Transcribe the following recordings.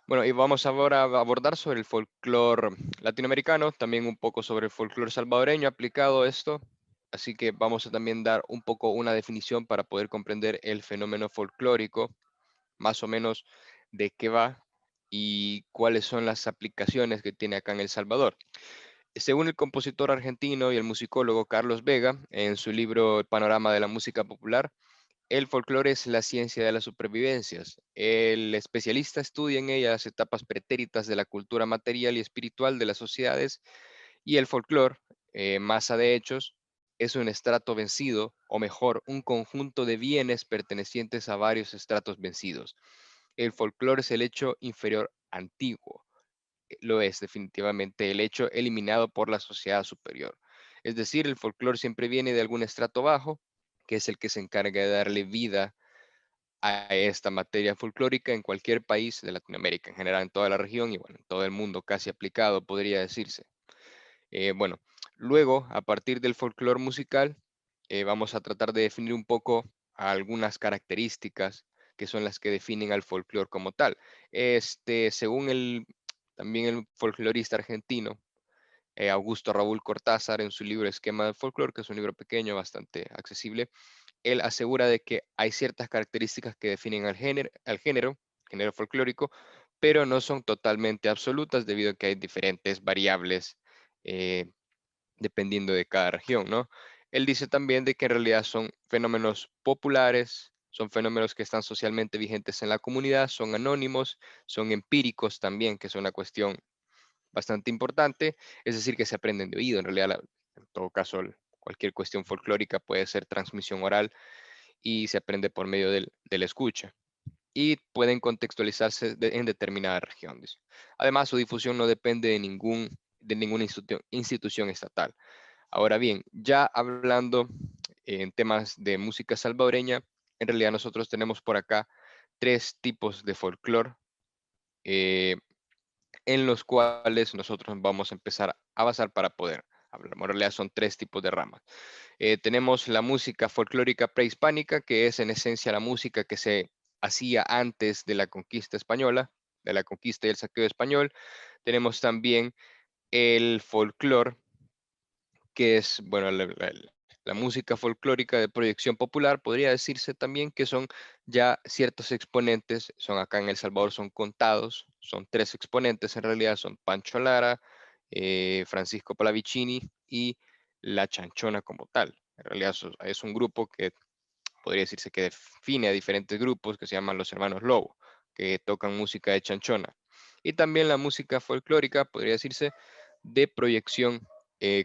Bueno, y vamos ahora a abordar sobre el folclore latinoamericano, también un poco sobre el folclore salvadoreño aplicado a esto. Así que vamos a también dar un poco una definición para poder comprender el fenómeno folclórico, más o menos de qué va y cuáles son las aplicaciones que tiene acá en El Salvador. Según el compositor argentino y el musicólogo Carlos Vega, en su libro El panorama de la música popular, el folclore es la ciencia de las supervivencias. El especialista estudia en ella las etapas pretéritas de la cultura material y espiritual de las sociedades y el folclore, masa de hechos, es un estrato vencido, o mejor, un conjunto de bienes pertenecientes a varios estratos vencidos. El folclore es el hecho inferior antiguo, lo es definitivamente el hecho eliminado por la sociedad superior. Es decir, el folclore siempre viene de algún estrato bajo, que es el que se encarga de darle vida a esta materia folclórica en cualquier país de Latinoamérica, en general en toda la región y bueno, en todo el mundo casi aplicado, podría decirse. Bueno, luego, a partir del folclore musical, vamos a tratar de definir un poco algunas características que son las que definen al folclore como tal. Según también el folclorista argentino, Augusto Raúl Cortázar, en su libro Esquema del Folclore, que es un libro pequeño, bastante accesible, él asegura de que hay ciertas características que definen género folclórico, pero no son totalmente absolutas debido a que hay diferentes variables eh, dependiendo de cada región, ¿no? Él dice también de que en realidad son fenómenos populares, son fenómenos que están socialmente vigentes en la comunidad, son anónimos, son empíricos también, que es una cuestión bastante importante, es decir, que se aprenden de oído. En realidad, en todo caso, cualquier cuestión folclórica puede ser transmisión oral y se aprende por medio de la escucha. Y pueden contextualizarse en determinada región, dice. Además, su difusión no depende de ninguna institución estatal. Ahora bien, ya hablando en temas de música salvadoreña, en realidad nosotros tenemos por acá tres tipos de folclore eh, en los cuales nosotros vamos a empezar a basar para poder hablar. En realidad son tres tipos de ramas. Tenemos la música folclórica prehispánica, que es en esencia la música que se hacía antes de la conquista española, de la conquista y el saqueo español. Tenemos también el folclore, que es, bueno, la música folclórica de proyección popular, podría decirse también que son ya ciertos exponentes, son acá en El Salvador, son contados, son tres exponentes en realidad, son Pancho Lara, Francisco Pallavicini y La Chanchona como tal. En realidad es un grupo que podría decirse que define a diferentes grupos que se llaman los hermanos Lobo, que tocan música de chanchona. Y también la música folclórica, podría decirse, de proyección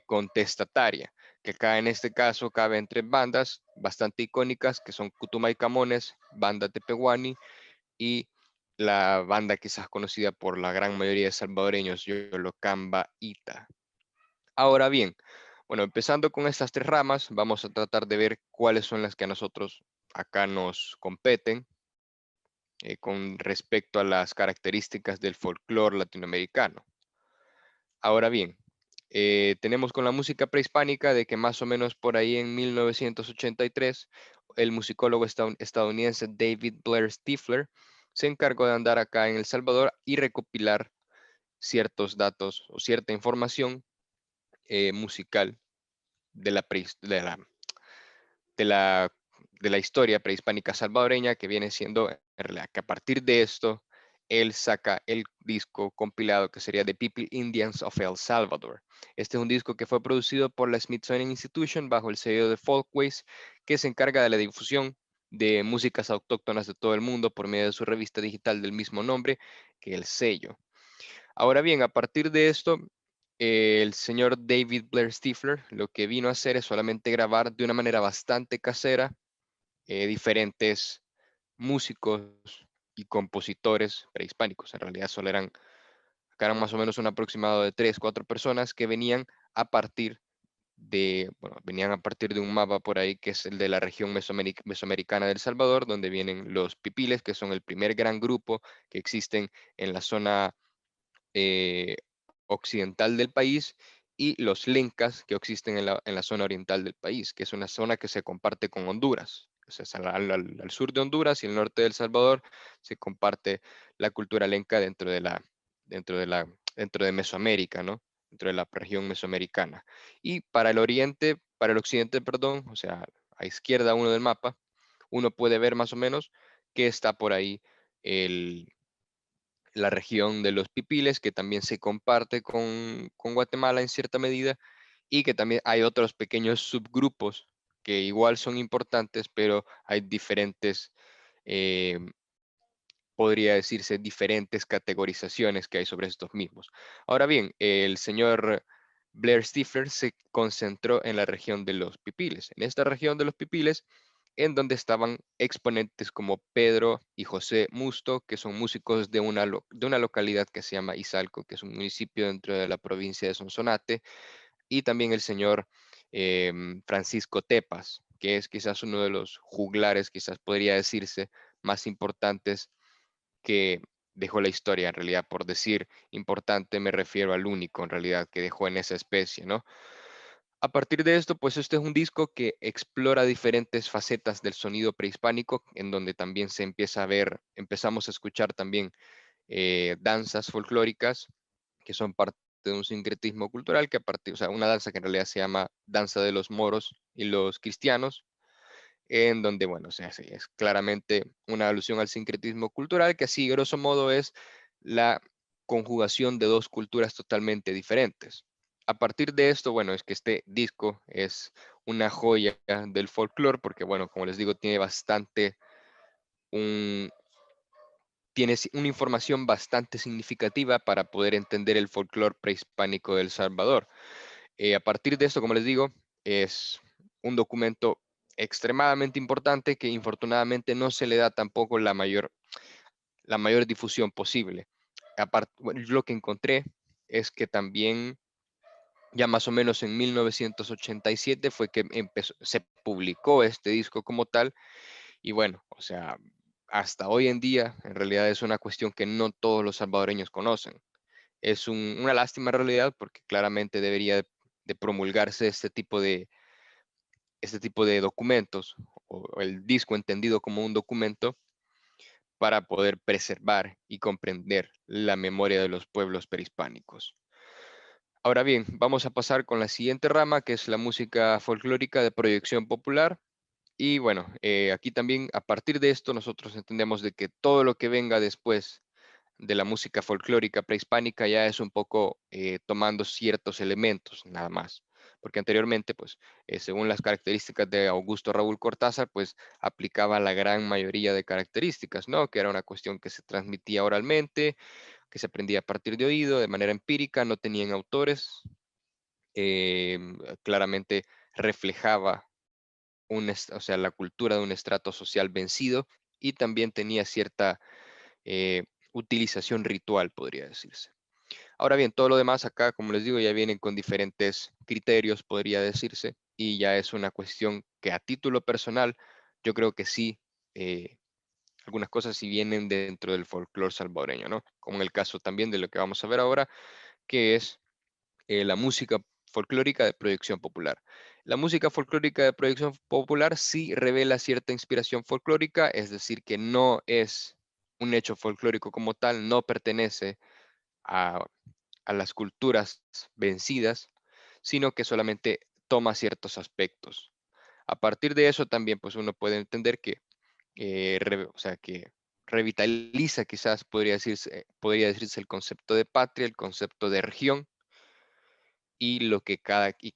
contestataria, que acá en este caso cabe entre bandas bastante icónicas, que son Cutuma y Camones, Banda Tepehuani y la banda quizás conocida por la gran mayoría de salvadoreños, Yolocamba Ita. Ahora bien, bueno, empezando con estas tres ramas, vamos a tratar de ver cuáles son las que a nosotros acá nos competen con respecto a las características del folclore latinoamericano. Ahora bien, tenemos con la música prehispánica de que más o menos por ahí en 1983, el musicólogo estadounidense David Blair Stifler se encargó de andar acá en El Salvador y recopilar ciertos datos o cierta información musical de la, de la, de la historia prehispánica salvadoreña, que viene siendo, en realidad, que a partir de esto, él saca el disco compilado que sería The People Indians of El Salvador. Este es un disco que fue producido por la Smithsonian Institution bajo el sello de Folkways, que se encarga de la difusión de músicas autóctonas de todo el mundo por medio de su revista digital del mismo nombre que el sello. Ahora bien, a partir de esto, el señor David Blair Stifler lo que vino a hacer es solamente grabar de una manera bastante casera diferentes músicos y compositores prehispánicos. En realidad solo acá eran más o menos un aproximado de tres, cuatro personas que venían a partir bueno, venían a partir de un mapa por ahí que es el de la región mesoamericana del Salvador, donde vienen los pipiles, que son el primer gran grupo que existen en la zona eh, occidental del país, y los lencas que existen en la zona oriental del país, que es una zona que se comparte con Honduras. o sea, es al sur de Honduras y el norte de El Salvador, se comparte la cultura lenca dentro de la, dentro de Mesoamérica, ¿no? Dentro de la región mesoamericana. Y para el oriente, para el occidente, perdón, o sea, a izquierda uno del mapa, uno puede ver más o menos que está por ahí la región de los Pipiles, que también se comparte con Guatemala en cierta medida, y que también hay otros pequeños subgrupos que igual son importantes, pero hay diferentes, eh, podría decirse, diferentes categorizaciones que hay sobre estos mismos. Ahora bien, el señor Blair Stifler se concentró en la región de los Pipiles. En esta región de los Pipiles, en donde estaban exponentes como Pedro y José Musto, que son músicos de una localidad que se llama Izalco, que es un municipio dentro de la provincia de Sonsonate, y también el señor Francisco Tepas, que es quizás uno de los juglares, quizás podría decirse, más importantes que dejó la historia, en realidad. Por decir importante, me refiero al único, en realidad, que dejó en esa especie, ¿no? A partir de esto, pues este es un disco que explora diferentes facetas del sonido prehispánico, en donde también se empieza a ver, empezamos a escuchar también danzas folclóricas que son parte de un sincretismo cultural, que a partir, o sea, una danza que en realidad se llama Danza de los Moros y los Cristianos, en donde, bueno, o sea, sí, es claramente una alusión al sincretismo cultural, que así, grosso modo, es la conjugación de dos culturas totalmente diferentes. A partir de esto, bueno, es que este disco es una joya del folclore, porque, bueno, como les digo, tiene bastante, un, tiene una información bastante significativa para poder entender el folclore prehispánico de El Salvador. A partir de esto, como les digo, es un documento extremadamente importante que infortunadamente no se le da tampoco la mayor difusión posible. Aparte, bueno, yo lo que encontré es que también ya más o menos en 1987 fue que se publicó este disco como tal, y bueno, o sea, hasta hoy en día en realidad es una cuestión que no todos los salvadoreños conocen. Es una lástima en realidad, porque claramente debería de promulgarse este tipo de documentos, o el disco entendido como un documento, para poder preservar y comprender la memoria de los pueblos prehispánicos. Ahora bien, vamos a pasar con la siguiente rama, que es la música folclórica de proyección popular. Y bueno, aquí también, a partir de esto, nosotros entendemos de que todo lo que venga después de la música folclórica prehispánica ya es un poco tomando ciertos elementos, nada más. Porque anteriormente, pues, según las características de Augusto Raúl Cortázar, pues aplicaba la gran mayoría de características, ¿no? Que era una cuestión que se transmitía oralmente, que se aprendía a partir de oído, de manera empírica, no tenían autores, claramente reflejaba o sea, la cultura de un estrato social vencido, y también tenía cierta eh, utilización ritual, podría decirse. Ahora bien, todo lo demás acá, como les digo, ya vienen con diferentes criterios, podría decirse, y ya es una cuestión que a título personal, yo creo que sí, eh, algunas cosas sí vienen dentro del folclore salvadoreño, ¿no? Como en el caso también de lo que vamos a ver ahora, que es la música folclórica de proyección popular. La música folclórica de proyección popular sí revela cierta inspiración folclórica, es decir, que no es un hecho folclórico como tal, no pertenece a, a las culturas vencidas, sino que solamente toma ciertos aspectos. A partir de eso también, pues uno puede entender que, o sea, que revitaliza, quizás podría decirse el concepto de patria, el concepto de región, y lo que y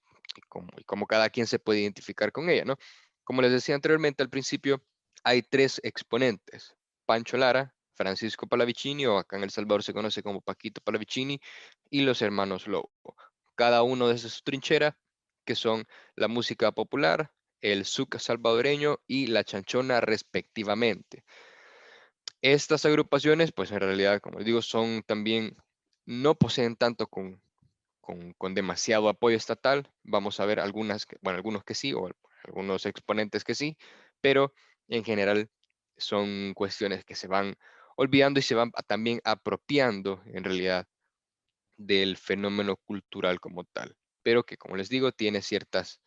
como cada quien se puede identificar con ella, ¿no? Como les decía anteriormente al principio, hay tres exponentes: Pancho Lara, Francisco Pallavicini, o acá en El Salvador se conoce como Paquito Pallavicini, y los hermanos Lobo. Cada uno desde su trinchera, que son la música popular, el souk salvadoreño y la chanchona respectivamente. Estas agrupaciones, pues en realidad, como les digo, son también, no poseen tanto con demasiado apoyo estatal. Vamos a ver algunas, bueno, algunos que sí, o algunos exponentes que sí, pero en general son cuestiones que se van olvidando y se van también apropiando en realidad del fenómeno cultural como tal, pero que, como les digo, tiene ciertas,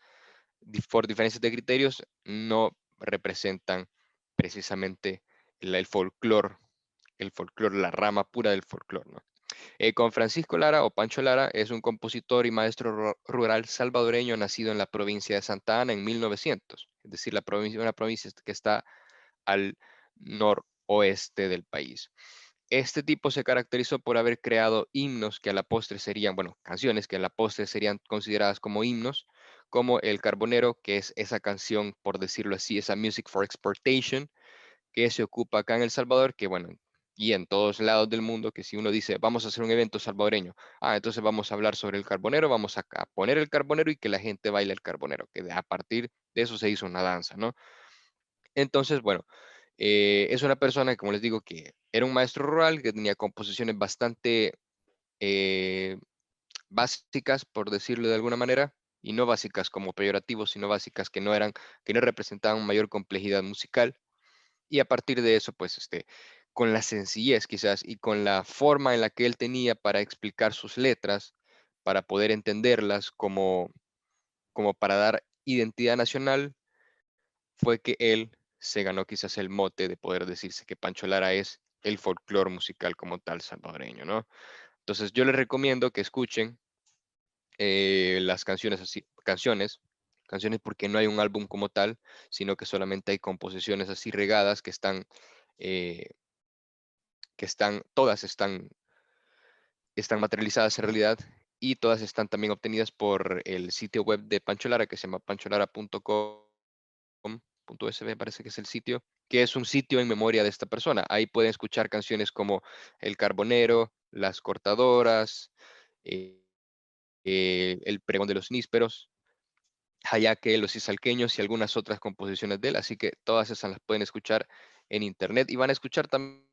por diferencias de criterios, no, representan precisamente el folclore, la rama pura del folclore, ¿no? Con Francisco Lara o Pancho Lara es un compositor y maestro rural salvadoreño nacido en la provincia de Santa Ana en 1900, es decir, una provincia que está al noroeste del país. Este tipo se caracterizó por haber creado himnos que a la postre serían, bueno, canciones que a la postre serían consideradas como himnos, como El Carbonero, que es esa canción, por decirlo así, esa Music for Exportation, que se ocupa acá en El Salvador, que bueno, y en todos lados del mundo, que si uno dice, vamos a hacer un evento salvadoreño, entonces vamos a hablar sobre el carbonero, vamos a poner el carbonero y que la gente baile el carbonero, que a partir de eso se hizo una danza, ¿no? Entonces, bueno, es una persona, como les digo, que era un maestro rural, que tenía composiciones bastante eh, básicas, por decirlo de alguna manera, y no básicas como peyorativos, sino básicas que no representaban mayor complejidad musical. Y a partir de eso, pues, con la sencillez quizás y con la forma en la que él tenía para explicar sus letras, para poder entenderlas como para dar identidad nacional, fue que él se ganó quizás el mote de poder decirse que Pancho Lara es el folclore musical como tal salvadoreño, ¿no? Entonces yo les recomiendo que escuchen las canciones así, canciones porque no hay un álbum como tal, sino que solamente hay composiciones así regadas eh, todas están materializadas en realidad y todas están también obtenidas por el sitio web de Pancho Lara que se llama pancholara.com.sb, parece que es el sitio, que es un sitio en memoria de esta persona. Ahí pueden escuchar canciones como El Carbonero, Las Cortadoras, eh, El Pregón de los Nísperos, Hayaque, Los Izalqueños y algunas otras composiciones de él. Así que todas esas las pueden escuchar en internet y van a escuchar también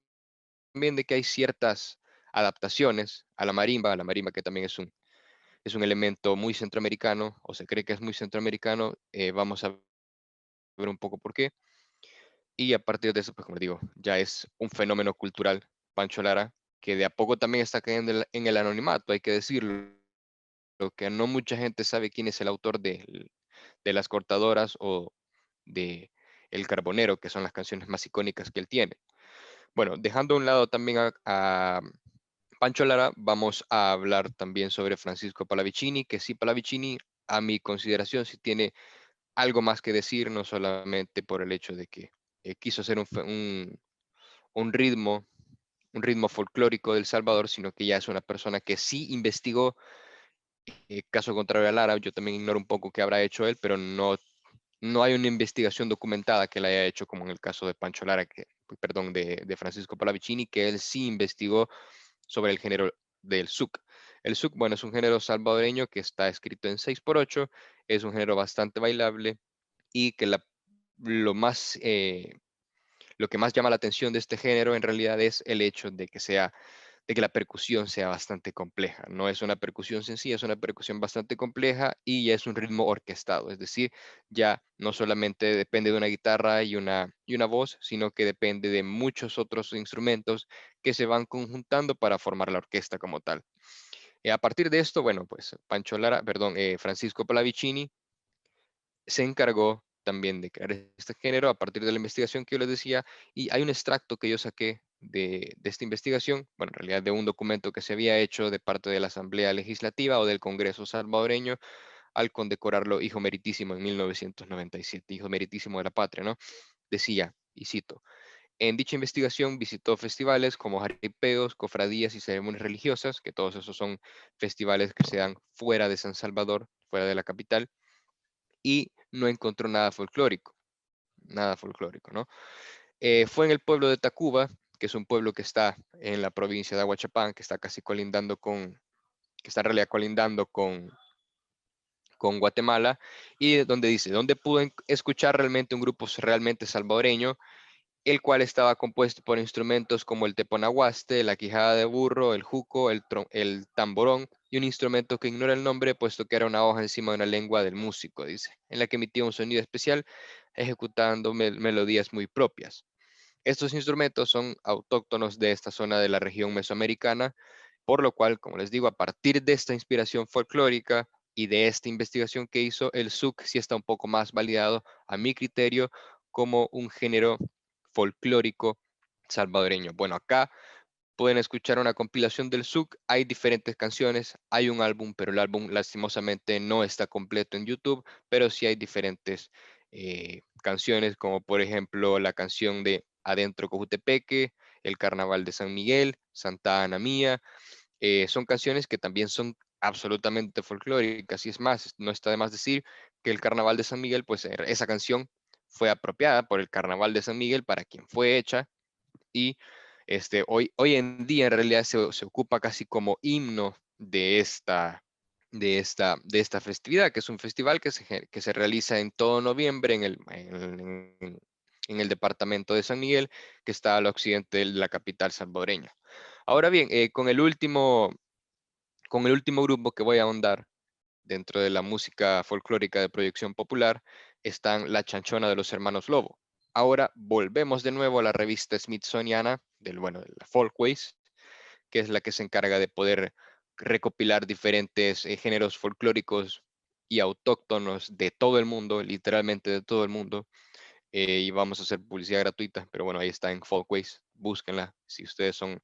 de que hay ciertas adaptaciones a la marimba que también es un elemento muy centroamericano, o se cree que es muy centroamericano, vamos a ver un poco por qué. Y a partir de eso, pues como digo, ya es un fenómeno cultural, Pancho Lara, que de a poco también está cayendo en el anonimato, hay que decirlo, que no mucha gente sabe quién es el autor de Las Cortadoras o de El Carbonero, que son las canciones más icónicas que él tiene. Bueno, dejando a un lado también a Pancho Lara, vamos a hablar también sobre Francisco Pallavicini, que sí, Pallavicini, a mi consideración, sí tiene algo más que decir, no solamente por el hecho de que quiso hacer un un ritmo folclórico del Salvador, sino que ya es una persona que sí investigó, caso contrario a Lara, yo también ignoro un poco qué habrá hecho él, pero no hay una investigación documentada que la haya hecho como en el caso de Pancho Lara, perdón, de Francisco Pallavicini, que él sí investigó sobre el género del zouk. El zouk, bueno, es un género salvadoreño que está escrito en 6x8, es un género bastante bailable y que lo que más llama la atención de este género en realidad es el hecho de que la percusión sea bastante compleja. No es una percusión sencilla, es una percusión bastante compleja y ya es un ritmo orquestado. Es decir, ya no solamente depende de una guitarra y una voz, sino que depende de muchos otros instrumentos que se van conjuntando para formar la orquesta como tal. A partir de esto, bueno, pues Francisco Pallavicini se encargó también de crear este género a partir de la investigación que yo les decía, y hay un extracto que yo saqué de esta investigación, bueno, en realidad de un documento que se había hecho de parte de la Asamblea Legislativa o del Congreso salvadoreño al condecorarlo Hijo Meritísimo en 1997, Hijo Meritísimo de la Patria, ¿no? Decía, y cito, en dicha investigación visitó festivales como jaripeos, cofradías y ceremonias religiosas, que todos esos son festivales que se dan fuera de San Salvador, fuera de la capital, y no encontró nada folclórico, ¿no? Fue en el pueblo de Tacuba, que es un pueblo que está en la provincia de Aguachapán, que está casi colindando que está en realidad colindando con Guatemala, y donde dice, donde pudo escuchar realmente un grupo realmente salvadoreño, el cual estaba compuesto por instrumentos como el teponahuaste, la quijada de burro, el juco, el tamborón y un instrumento que ignora el nombre, puesto que era una hoja encima de una lengua del músico, dice, en la que emitía un sonido especial, ejecutando melodías muy propias. Estos instrumentos son autóctonos de esta zona de la región mesoamericana, por lo cual, como les digo, a partir de esta inspiración folclórica y de esta investigación que hizo, el zouk sí está un poco más validado a mi criterio como un género folclórico salvadoreño. Bueno, acá pueden escuchar una compilación del ZUC. Hay diferentes canciones, hay un álbum, pero el álbum lastimosamente no está completo en YouTube, pero sí hay diferentes canciones, como por ejemplo la canción de Adentro Cojutepeque, El Carnaval de San Miguel, Santa Ana Mía. Son canciones que también son absolutamente folclóricas, y es más, no está de más decir que el Carnaval de San Miguel, pues esa canción fue apropiada por el Carnaval de San Miguel para quien fue hecha, y hoy en día en realidad se ocupa casi como himno de esta festividad, que es un festival que se realiza en todo noviembre en el departamento de San Miguel, que está al occidente de la capital salvadoreña. Ahora bien, con el último grupo que voy a ahondar dentro de la música folclórica de proyección popular, están La Chanchona de los Hermanos Lobo. Ahora volvemos de nuevo a la revista Smithsoniana, de la Folkways, que es la que se encarga de poder recopilar diferentes géneros folclóricos y autóctonos de todo el mundo, literalmente de todo el mundo. Y vamos a hacer publicidad gratuita, pero bueno, ahí está en Folkways, búsquenla si ustedes son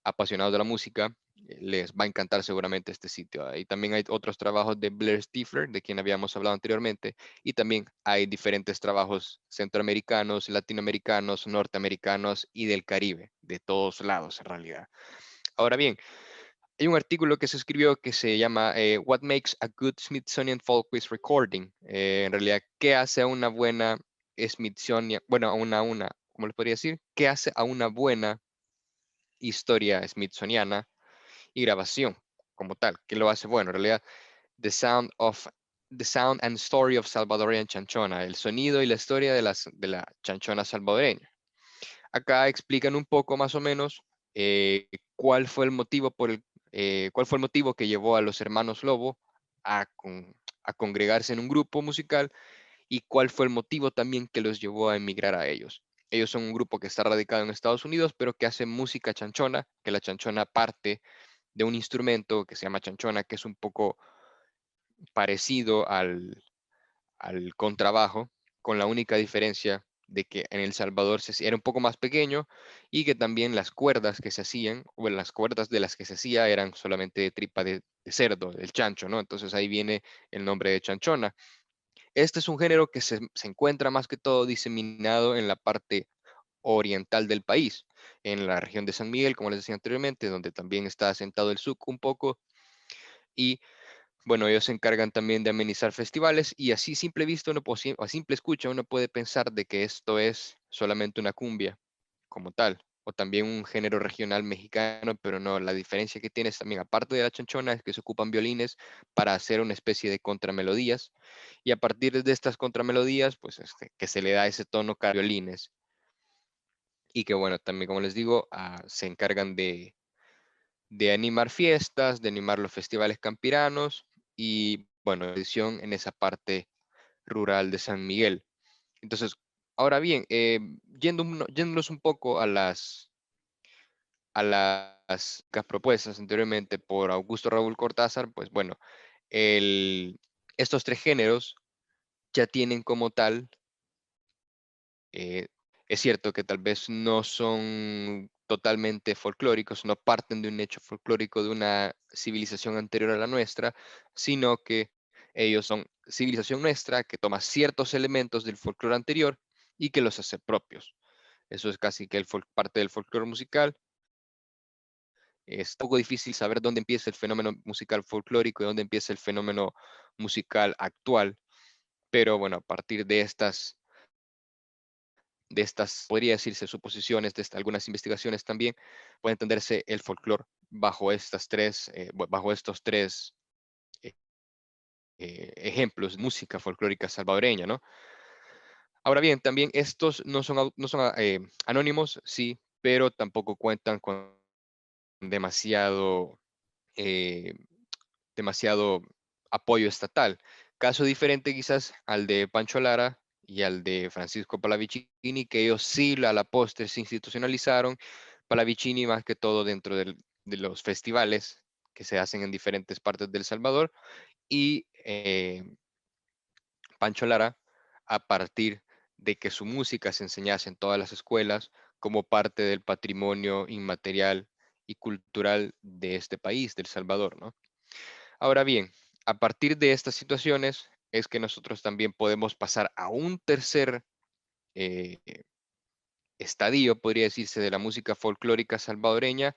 apasionados de la música. Les va a encantar seguramente este sitio. Ahí también hay otros trabajos de Blair Stifler, de quien habíamos hablado anteriormente, y también hay diferentes trabajos centroamericanos, latinoamericanos, norteamericanos y del Caribe, de todos lados en realidad. Ahora bien, hay un artículo que se escribió que se llama What Makes a Good Smithsonian Folkways Recording. En realidad, ¿qué hace a una buena Smithsonian, bueno, ¿cómo les podría decir? ¿Qué hace a una buena historia smithsoniana y grabación como tal? ¿Qué lo hace bueno? En realidad, The Sound and Story of Salvadorian Chanchona, el sonido y la historia de la chanchona salvadoreña. Acá explican un poco más o menos cuál fue el motivo cuál fue el motivo que llevó a los hermanos Lobo a congregarse en un grupo musical, y cuál fue el motivo también que los llevó a emigrar a ellos. Ellos son un grupo que está radicado en Estados Unidos, pero que hace música chanchona, que la chanchona parte de un instrumento que se llama chanchona, que es un poco parecido al contrabajo, con la única diferencia de que en El Salvador era un poco más pequeño, y que también las cuerdas que se hacían, o las cuerdas de las que se hacía, eran solamente de tripa de cerdo, del chancho, ¿no? Entonces ahí viene el nombre de chanchona. Este es un género que se encuentra más que todo diseminado en la parte oriental del país, en la región de San Miguel, como les decía anteriormente, donde también está asentado el SUC un poco, y bueno, ellos se encargan también de amenizar festivales, y así simple vista a simple escucha uno puede pensar de que esto es solamente una cumbia como tal, o también un género regional mexicano, pero no, la diferencia que tiene es también, aparte de la chanchona, es que se ocupan violines para hacer una especie de contramelodías, y a partir de estas contramelodías, pues que se le da ese tono violines, y que bueno, también como les digo, se encargan de animar fiestas, de animar los festivales campiranos, y bueno, edición en esa parte rural de San Miguel. Entonces, ahora bien, yéndonos un poco a las propuestas anteriormente por Augusto Raúl Cortázar, pues bueno, estos tres géneros ya tienen como tal, eh, es cierto que tal vez no son totalmente folclóricos, no parten de un hecho folclórico de una civilización anterior a la nuestra, sino que ellos son civilización nuestra que toma ciertos elementos del folclore anterior y que los hace propios. Eso es casi que parte del folclore musical. Es un poco difícil saber dónde empieza el fenómeno musical folclórico y dónde empieza el fenómeno musical actual, pero bueno, a partir de estas, podría decirse, suposiciones, algunas investigaciones también, puede entenderse el folclore bajo estos tres eh, ejemplos de música folclórica salvadoreña, ¿no? Ahora bien, también estos no son anónimos, sí, pero tampoco cuentan con demasiado, eh, demasiado apoyo estatal. Caso diferente quizás al de Pancho Lara y al de Francisco Pallavicini, que ellos sí a la postre se institucionalizaron. Pallavicini más que todo dentro de los festivales que se hacen en diferentes partes del Salvador, y Pancho Lara a partir de que su música se enseñase en todas las escuelas como parte del patrimonio inmaterial y cultural de este país, de El Salvador, ¿no? Ahora bien, a partir de estas situaciones es que nosotros también podemos pasar a un tercer eh, estadio, podría decirse, de la música folclórica salvadoreña,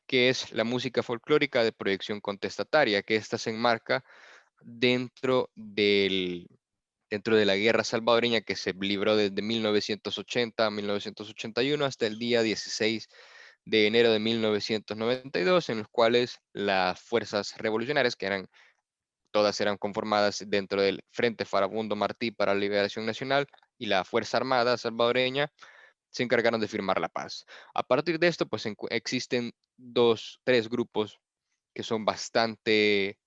que es la música folclórica de proyección contestataria, que esta se enmarca dentro dentro de la guerra salvadoreña que se libró desde 1980 a 1981 hasta el día 16 de enero de 1992, en los cuales las fuerzas revolucionarias, todas eran conformadas dentro del Frente Farabundo Martí para la Liberación Nacional y la Fuerza Armada salvadoreña, se encargaron de firmar la paz. A partir de esto, pues existen tres grupos que son bastante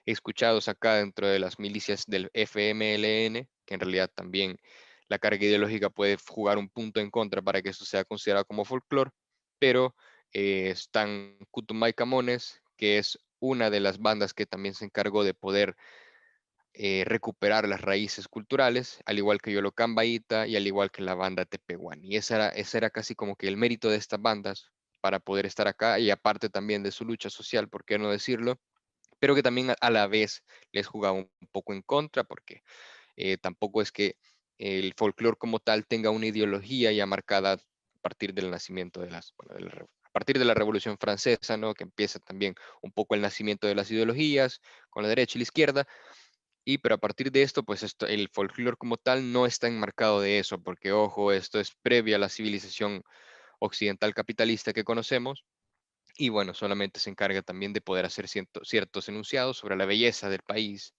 escuchados acá dentro de las milicias del FMLN, que en realidad también la carga ideológica puede jugar un punto en contra para que esto sea considerado como folclore, pero están Kutumay Camones, que es una de las bandas que también se encargó de poder recuperar las raíces culturales, al igual que Yolocán Baita y al igual que la banda Tepehuán. Y ese era casi como que el mérito de estas bandas para poder estar acá y aparte también de su lucha social, por qué no decirlo, pero que también a la vez les jugaba un poco en contra, porque tampoco es que el folclore como tal tenga una ideología ya marcada a partir del nacimiento bueno, a partir de la Revolución Francesa, ¿no? Que empieza también un poco el nacimiento de las ideologías con la derecha y la izquierda, pero a partir de esto, pues el folclore como tal no está enmarcado de eso, porque ojo, esto es previo a la civilización occidental capitalista que conocemos, y bueno, solamente se encarga también de poder hacer ciertos enunciados sobre la belleza del país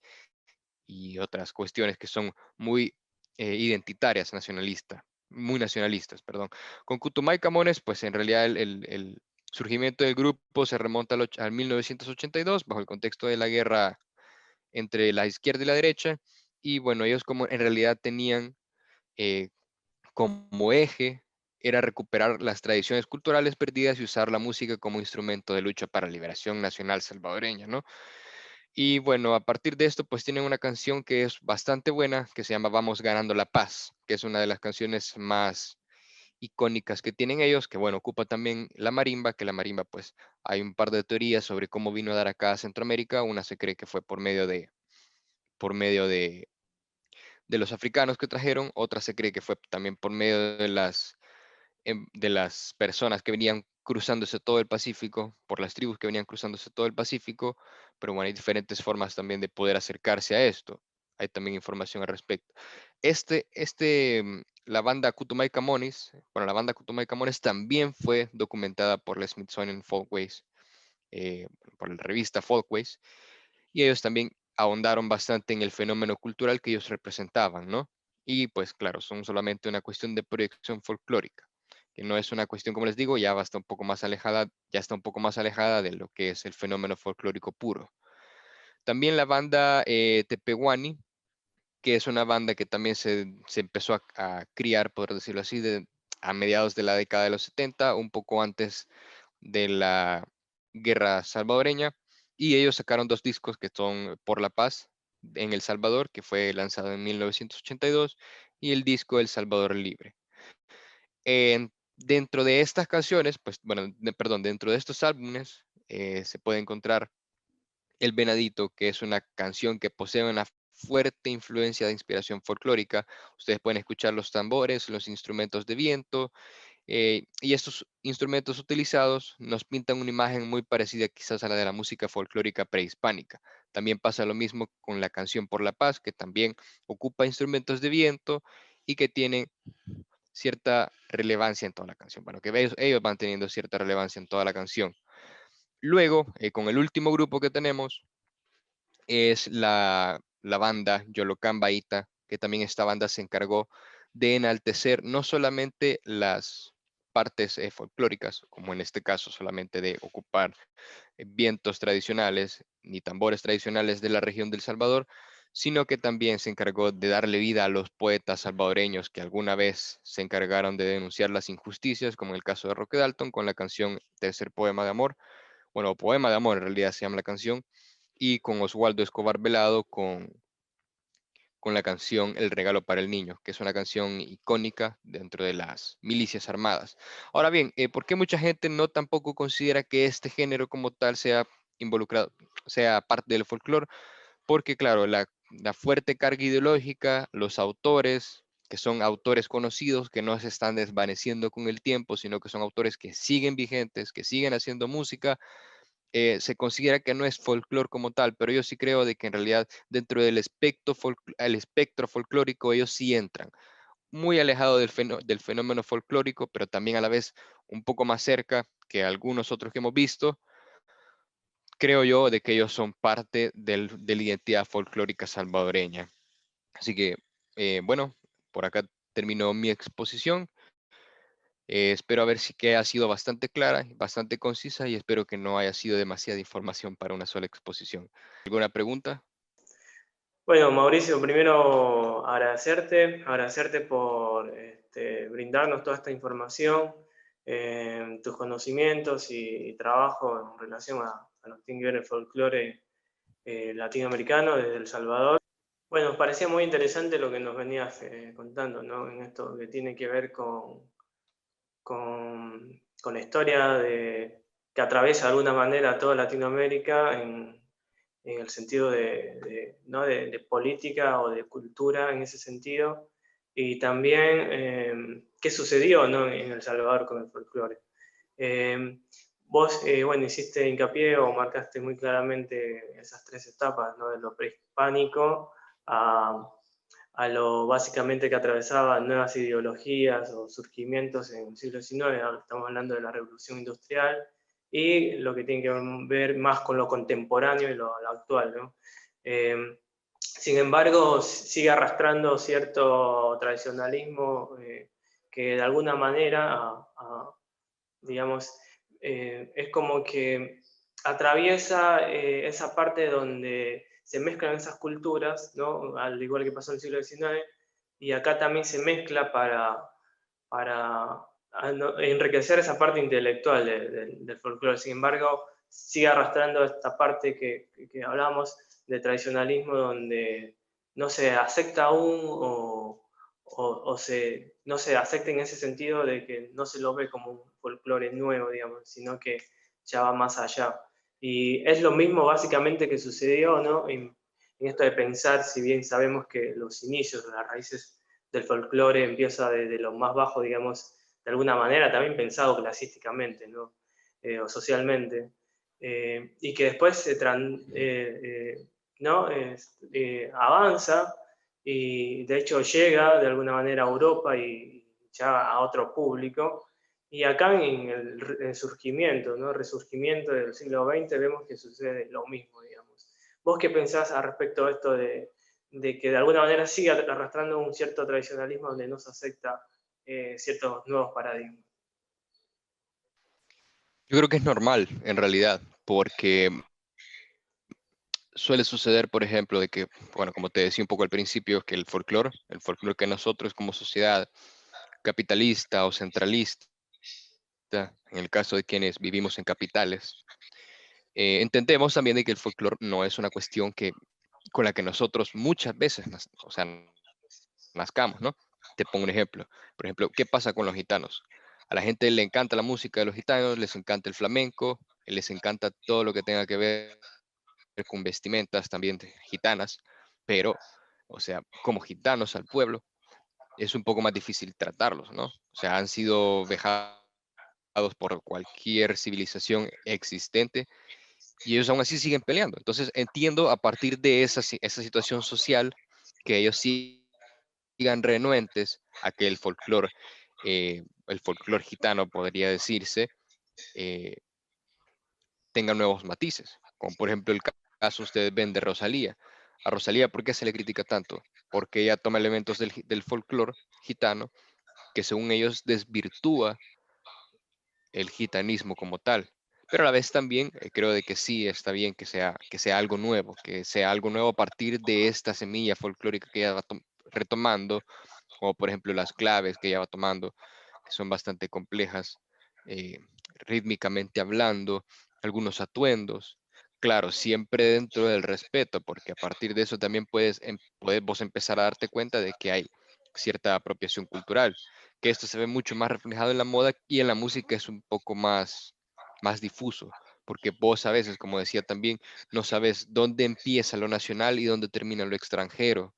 y otras cuestiones que son muy identitarias, muy nacionalistas, perdón. Con Kutumay Camones, pues en realidad el surgimiento del grupo se remonta al 1982, bajo el contexto de la guerra entre la izquierda y la derecha, y bueno, ellos como en realidad tenían eh, como eje era recuperar las tradiciones culturales perdidas y usar la música como instrumento de lucha para la liberación nacional salvadoreña, ¿no? Y bueno, a partir de esto, pues tienen una canción que es bastante buena, que se llama Vamos ganando la paz, que es una de las canciones más icónicas que tienen ellos, que bueno, ocupa también la marimba, que la marimba, pues hay un par de teorías sobre cómo vino a dar acá a Centroamérica. Una se cree que fue por medio de los africanos que trajeron, otra se cree que fue también por medio de las personas que venían cruzándose todo el Pacífico, por las tribus que venían cruzándose todo el Pacífico, pero bueno, hay diferentes formas también de poder acercarse a esto. Hay también información al respecto. La banda Kutumay Camones, bueno, la banda Kutumay Camones también fue documentada por la Smithsonian Folkways, eh, por la revista Folkways, y ellos también ahondaron bastante en el fenómeno cultural que ellos representaban, ¿no? Y pues claro, son solamente una cuestión de proyección folclórica, que no es una cuestión, como les digo, ya está un poco más alejada de lo que es el fenómeno folclórico puro. También la banda Tepehuani, que es una banda que también se empezó a criar, por decirlo así, a mediados de la década de los 70, un poco antes de la guerra salvadoreña, y ellos sacaron dos discos que son Por la Paz en El Salvador, que fue lanzado en 1982, y el disco El Salvador Libre. Dentro de estas canciones, pues bueno, perdón, dentro de estos álbumes se puede encontrar El Venadito, que es una canción que posee una fuerte influencia de inspiración folclórica. Ustedes pueden escuchar los tambores, los instrumentos de viento, y estos instrumentos utilizados nos pintan una imagen muy parecida quizás a la de la música folclórica prehispánica. También pasa lo mismo con la canción Por la Paz, que también ocupa instrumentos de viento y que tiene cierta relevancia en toda la canción. Bueno, que ellos van teniendo cierta relevancia en toda la canción. Luego, con el último grupo que tenemos, es la banda Yolocán Baita, que también esta banda se encargó de enaltecer no solamente las partes folclóricas, como en este caso solamente de ocupar vientos tradicionales ni tambores tradicionales de la región del Salvador, sino que también se encargó de darle vida a los poetas salvadoreños que alguna vez se encargaron de denunciar las injusticias, como en el caso de Roque Dalton con la canción Tercer Poema de Amor, bueno, Poema de Amor en realidad se llama la canción, y con Oswaldo Escobar Velado con la canción El regalo para el niño, que es una canción icónica dentro de las milicias armadas. Ahora bien, ¿por qué mucha gente no tampoco considera que este género como tal sea involucrado, sea parte del folclore? Porque claro, la fuerte carga ideológica, los autores, que son autores conocidos, que no se están desvaneciendo con el tiempo, sino que son autores que siguen vigentes, que siguen haciendo música, se considera que no es folclore como tal, pero yo sí creo de que en realidad dentro del el espectro folclórico ellos sí entran, muy alejado del fenómeno folclórico, pero también a la vez un poco más cerca que algunos otros que hemos visto. Creo yo de que ellos son parte de la identidad folclórica salvadoreña. Así que, bueno, por acá terminó mi exposición. Espero a ver si que ha sido bastante clara, bastante concisa y espero que no haya sido demasiada información para una sola exposición. ¿Alguna pregunta? Bueno, Mauricio, primero agradecerte por brindarnos toda esta información, tus conocimientos y trabajo en relación a lo que tiene que ver el folclore latinoamericano desde El Salvador. Bueno, nos parecía muy interesante lo que nos venías contando, ¿no? En esto que tiene que ver con la historia que atraviesa de alguna manera toda Latinoamérica en el sentido ¿no? de política o de cultura en ese sentido, y también qué sucedió, ¿no? En El Salvador con el folclore. Eh, Vos, bueno, hiciste hincapié o marcaste muy claramente esas tres etapas, ¿no? De lo prehispánico a, a lo básicamente que atravesaba nuevas ideologías o surgimientos en el siglo XIX, ahora estamos hablando de la revolución industrial, y lo que tiene que ver más con lo contemporáneo y lo actual, ¿no? Sin embargo, sigue arrastrando cierto tradicionalismo que de alguna manera, digamos, es como que atraviesa esa parte donde se mezclan esas culturas, ¿no? Al igual que pasó en el siglo XIX, y acá también se mezcla para enriquecer esa parte intelectual del folclore. Sin embargo, sigue arrastrando esta parte que hablamos de tradicionalismo donde no se acepta aún no se acepta en ese sentido de que no se lo ve como un folclore nuevo, digamos, sino que ya va más allá. Y es lo mismo básicamente que sucedió, ¿no? En esto de pensar, si bien sabemos que los inicios, las raíces del folclore empieza desde lo más bajo, digamos, de alguna manera también pensado clasísticamente, ¿no? O socialmente, y que después ¿no? Avanza y de hecho llega de alguna manera a Europa y ya a otro público. Y acá en el surgimiento, ¿no? Resurgimiento del siglo XX vemos que sucede lo mismo, digamos. ¿Vos qué pensás al respecto de esto de que de alguna manera sigue arrastrando un cierto tradicionalismo donde no se acepta ciertos nuevos paradigmas? Yo creo que es normal en realidad, porque suele suceder, por ejemplo, de que, bueno, como te decía un poco al principio, que el folclore que nosotros como sociedad capitalista o centralista, en el caso de quienes vivimos en capitales, entendemos también de que el folclore no es una cuestión con la que nosotros muchas veces, o sea, nazcamos, ¿no? Te pongo un ejemplo. Por ejemplo, ¿qué pasa con los gitanos? A la gente le encanta la música de los gitanos, les encanta el flamenco, les encanta todo lo que tenga que ver con vestimentas también gitanas, pero, o sea, como gitanos al pueblo, es un poco más difícil tratarlos, ¿no? O sea, han sido vejados por cualquier civilización existente y ellos aún así siguen peleando. Entonces, entiendo a partir de esa situación social que ellos sigan renuentes a que el folclore gitano, podría decirse, eh, tenga nuevos matices, como por ejemplo el caso ustedes ven de Rosalía. A Rosalía, ¿por qué se le critica tanto? Porque ella toma elementos del folclore gitano que según ellos desvirtúa el gitanismo como tal. Pero a la vez también creo de que sí está bien que sea algo nuevo, que sea algo nuevo a partir de esta semilla folclórica que ella va retomando, como por ejemplo las claves que ella va tomando, que son bastante complejas, eh, rítmicamente hablando, algunos atuendos. claro, siempre dentro del respeto, porque a partir de eso también puedes vos empezar a darte cuenta de que hay cierta apropiación cultural, que esto se ve mucho más reflejado en la moda y en la música es un poco más difuso, porque vos a veces, como decía también, no sabes dónde empieza lo nacional y dónde termina lo extranjero,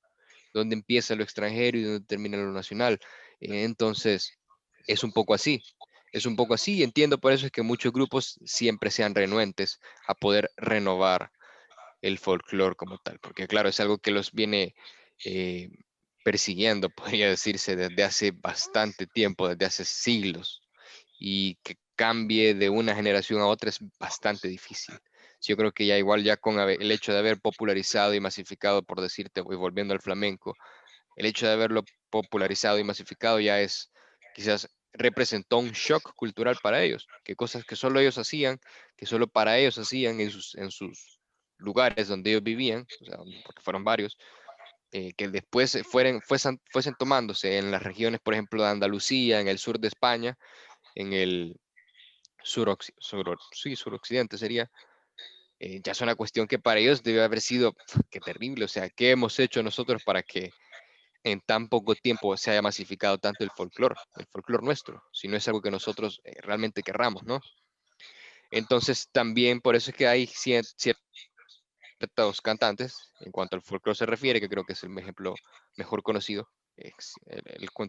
dónde empieza lo extranjero y dónde termina lo nacional. Entonces, es un poco así. Es un poco así y entiendo por eso es que muchos grupos siempre sean renuentes a poder renovar el folclore como tal, porque claro, es algo que los viene eh, persiguiendo, podría decirse, desde hace bastante tiempo, desde hace siglos, y que cambie de una generación a otra es bastante difícil. Yo creo que ya igual ya con el hecho de haber popularizado y masificado, por decirte, y volviendo al flamenco, el hecho de haberlo popularizado y masificado ya es, quizás representó un shock cultural para ellos, que cosas que solo ellos hacían, que solo para ellos hacían en sus lugares donde ellos vivían, o sea, porque fueron varios, que después fuesen tomándose en las regiones, por ejemplo, de Andalucía, en el sur de España, en el sí, suroccidente sería, ya es una cuestión que para ellos debe haber sido, qué terrible, o sea, ¿qué hemos hecho nosotros para que en tan poco tiempo se haya masificado tanto el folclore nuestro, si no es algo que nosotros realmente querramos, ¿no? Entonces también por eso es que hay ciertos cantantes, en cuanto al folclore se refiere, que creo que es el ejemplo mejor conocido,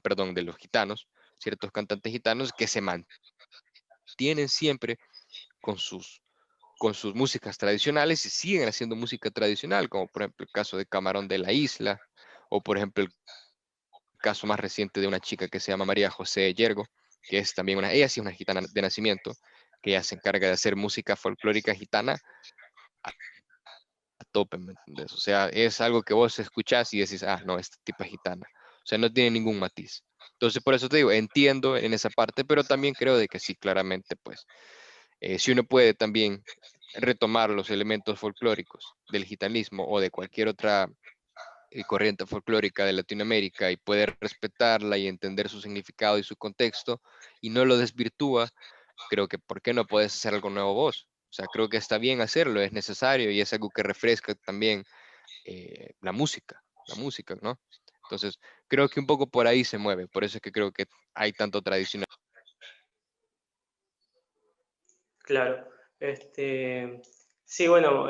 perdón, de los gitanos, ciertos cantantes gitanos que se mantienen siempre con sus músicas tradicionales y siguen haciendo música tradicional, como por ejemplo el caso de Camarón de la Isla, o por ejemplo el caso más reciente de una chica que se llama María José Yergo, que es también ella sí es una gitana de nacimiento, que ella se encarga de hacer música folclórica gitana a tope, ¿me entendés? O sea, es algo que vos escuchás y decís, ah, no, esta tipa es gitana. O sea, no tiene ningún matiz. Entonces, por eso te digo, entiendo en esa parte, pero también creo de que sí, claramente, pues, si uno puede también retomar los elementos folclóricos del gitanismo o de cualquier otra corriente folclórica de Latinoamérica y poder respetarla y entender su significado y su contexto y no lo desvirtúa, creo que ¿por qué no puedes hacer algo nuevo vos? O sea, creo que está bien hacerlo, es necesario y es algo que refresca también la música, ¿no? Entonces, creo que un poco por ahí se mueve, por eso es que creo que hay tanto tradicional. Claro. Sí, bueno,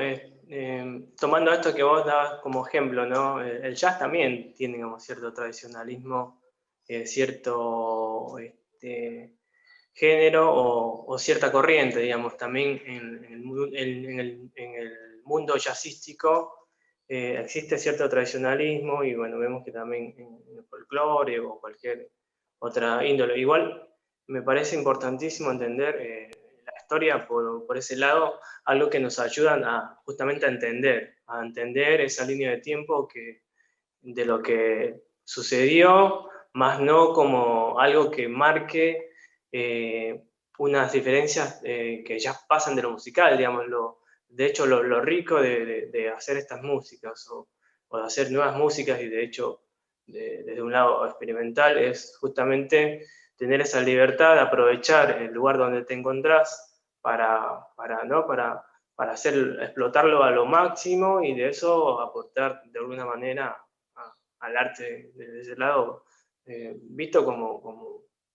tomando esto que vos dabas como ejemplo, ¿no? El jazz también tiene como cierto tradicionalismo, cierto género o cierta corriente, digamos. También en el mundo jazzístico existe cierto tradicionalismo y bueno, vemos que también en el folclore o cualquier otra índole. Igual me parece importantísimo entender la historia por ese lado, algo que nos ayudan justamente a entender esa línea de tiempo de lo que sucedió, más no como algo que marque eh, unas diferencias que ya pasan de lo musical, digamos. De hecho, lo rico de hacer estas músicas o de hacer nuevas músicas y de hecho desde un lado experimental es justamente tener esa libertad de aprovechar el lugar donde te encontrás ¿no? para explotarlo a lo máximo y de eso aportar de alguna manera al arte desde ese lado, visto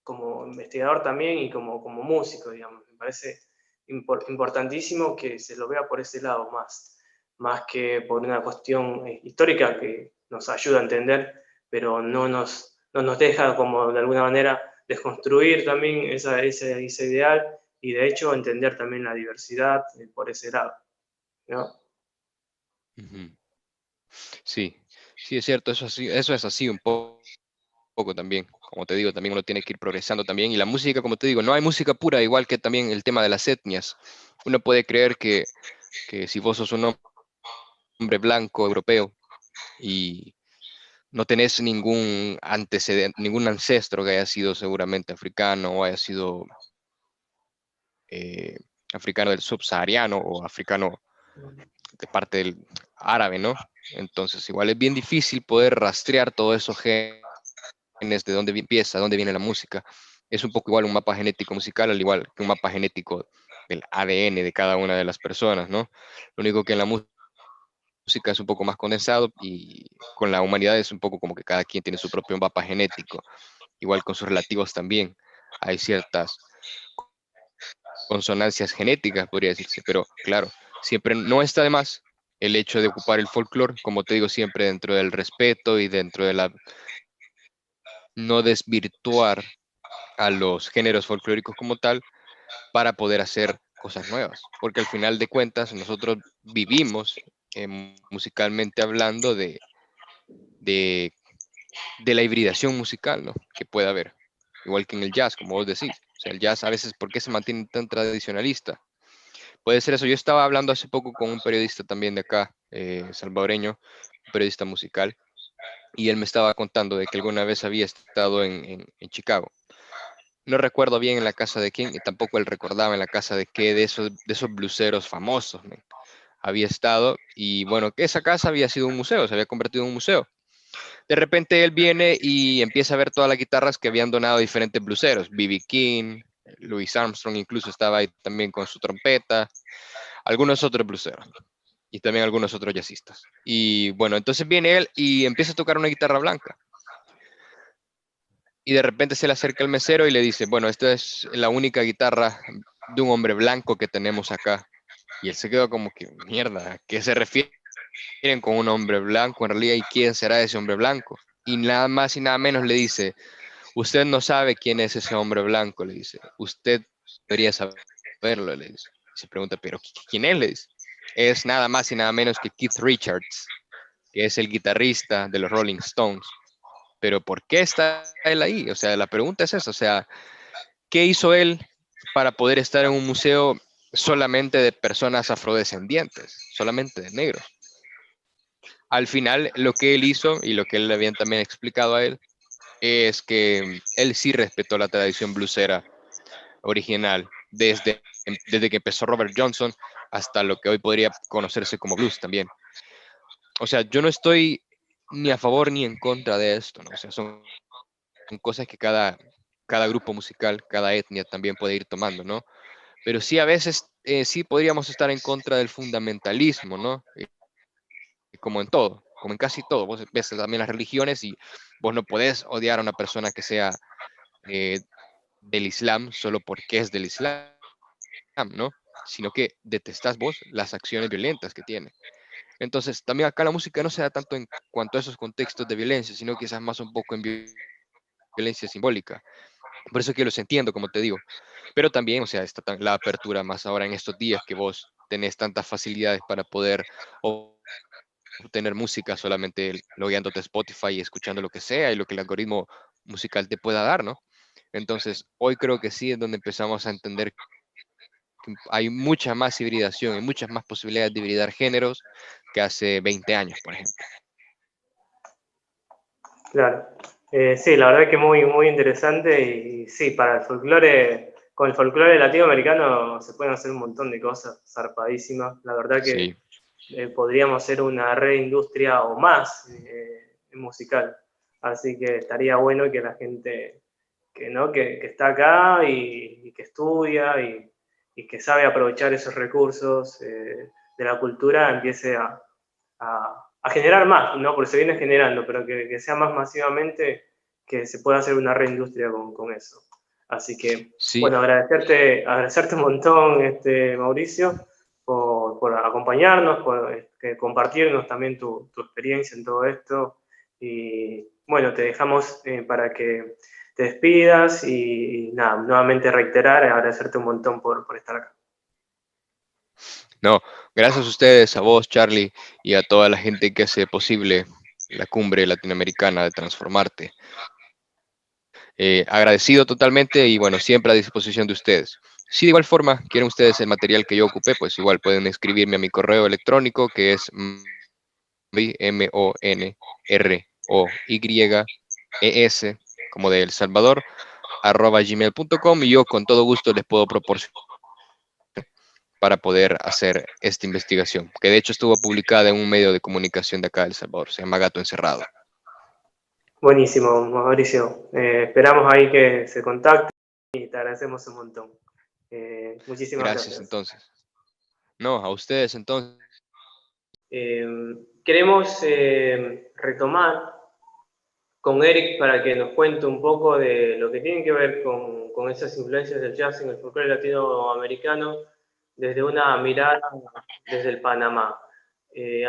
como investigador también y como músico, digamos. Me parece importantísimo que se lo vea por ese lado más que por una cuestión histórica que nos ayuda a entender, pero no nos deja como de alguna manera desconstruir también ese ideal y de hecho entender también la diversidad por ese lado, ¿no? Ujú. Sí, sí es cierto, eso es así un poco también. Como te digo, también uno tiene que ir progresando también. Y la música, como te digo, no hay música pura, igual que también el tema de las etnias. Uno puede creer que si vos sos un hombre blanco, europeo, y no tenés ningún antecedente, ningún ancestro que haya sido seguramente africano o haya sido eh, africano del subsahariano o africano de parte del árabe, ¿no? Entonces, igual es bien difícil poder rastrear todos esos genes, de dónde empieza, dónde viene la música. Es un poco igual un mapa genético musical, al igual que un mapa genético del ADN de cada una de las personas, ¿no? Lo único que en la música es un poco más condensado y con la humanidad es un poco como que cada quien tiene su propio mapa genético, igual con sus relativos también. Hay ciertas consonancias genéticas, podría decirse, pero claro, siempre no está de más el hecho de ocupar el folclore, como te digo, siempre dentro del respeto y dentro de la no desvirtuar a los géneros folclóricos como tal para poder hacer cosas nuevas, porque al final de cuentas nosotros vivimos musicalmente hablando de, de la hibridación musical, ¿no? Que puede haber, igual que en el jazz, como vos decís. O sea, el jazz a veces, ¿por qué se mantiene tan tradicionalista? Puede ser eso. Yo estaba hablando hace poco con un periodista también de acá, salvadoreño, un periodista musical, y él me estaba contando de que alguna vez había estado en Chicago. No recuerdo bien en la casa de quién, y tampoco él recordaba en la casa de qué, de esos bluseros famosos, men, había estado, y bueno, que esa casa había sido un museo, se había convertido en un museo. De repente él viene y empieza a ver todas las guitarras que habían donado diferentes bluseros, B.B. King, Louis Armstrong incluso estaba ahí también con su trompeta, algunos otros bluseros y también algunos otros jazzistas. Y bueno, entonces viene él y empieza a tocar una guitarra blanca. Y de repente se le acerca el mesero y le dice, bueno, esta es la única guitarra de un hombre blanco que tenemos acá. Y él se quedó como que, mierda, ¿a qué se refieren con un hombre blanco? En realidad, ¿y quién será ese hombre blanco? Y nada más y nada menos le dice, usted no sabe quién es ese hombre blanco, le dice. Usted debería saberlo, le dice. Y se pregunta, ¿pero quién es? Le dice. Es nada más y nada menos que Keith Richards, que es el guitarrista de los Rolling Stones. Pero ¿por qué está él ahí? O sea, la pregunta es esa, o sea, ¿qué hizo él para poder estar en un museo solamente de personas afrodescendientes, solamente de negros? Al final, lo que él hizo y lo que él le habían también explicado a él es que él sí respetó la tradición bluesera original desde que empezó Robert Johnson hasta lo que hoy podría conocerse como blues también. O sea, yo no estoy ni a favor ni en contra de esto, ¿no? O sea, son cosas que cada grupo musical, cada etnia también puede ir tomando, ¿no? Pero sí, a veces sí podríamos estar en contra del fundamentalismo, ¿no? Como en todo, como en casi todo. Vos ves también las religiones y vos no podés odiar a una persona que sea eh, del Islam solo porque es del Islam, ¿no? Sino que detestás vos las acciones violentas que tiene. Entonces, también acá la música no se da tanto en cuanto a esos contextos de violencia, sino quizás más un poco en violencia simbólica. Por eso que los entiendo, como te digo. Pero también, o sea, está la apertura más ahora en estos días que vos tenés tantas facilidades para poder obtener música solamente logueándote a Spotify y escuchando lo que sea y lo que el algoritmo musical te pueda dar, ¿no? Entonces, hoy creo que sí es donde empezamos a entender que hay mucha más hibridación y muchas más posibilidades de hibridar géneros que hace 20 años, por ejemplo. Claro. Sí, la verdad que muy, muy interesante y sí, para el folclore, con el folclore latinoamericano se pueden hacer un montón de cosas zarpadísimas. La verdad que Sí, podríamos ser una reindustria o más musical. Así que estaría bueno que la gente que, ¿no? que está acá y que estudia y que sabe aprovechar esos recursos de la cultura empiece a generar más, ¿no? Porque se viene generando, pero que sea más masivamente, que se pueda hacer una reindustria con eso. Así que, sí, bueno, agradecerte un montón, Mauricio, por acompañarnos, por compartirnos también tu experiencia en todo esto. Y bueno, te dejamos para que te despidas y nada, nuevamente reiterar, agradecerte un montón por estar acá. no, gracias a ustedes, a vos, Charlie, y a toda la gente que hace posible la cumbre latinoamericana de Transformarte. Agradecido totalmente y bueno, siempre a disposición de ustedes. Si de igual forma quieren ustedes el material que yo ocupé, pues igual pueden escribirme a mi correo electrónico que es monroyes, como de El Salvador, @gmail.com y yo con todo gusto les puedo proporcionar para poder hacer esta investigación, que de hecho estuvo publicada en un medio de comunicación de acá de El Salvador, se llama Gato Encerrado. Buenísimo, Mauricio. Esperamos ahí que se contacte y te agradecemos un montón. Muchísimas Gracias gracias. entonces. No, a ustedes entonces. Queremos retomar con Eric para que nos cuente un poco de lo que tiene que ver con esas influencias del jazz en el folclore latinoamericano desde una mirada desde el Panamá.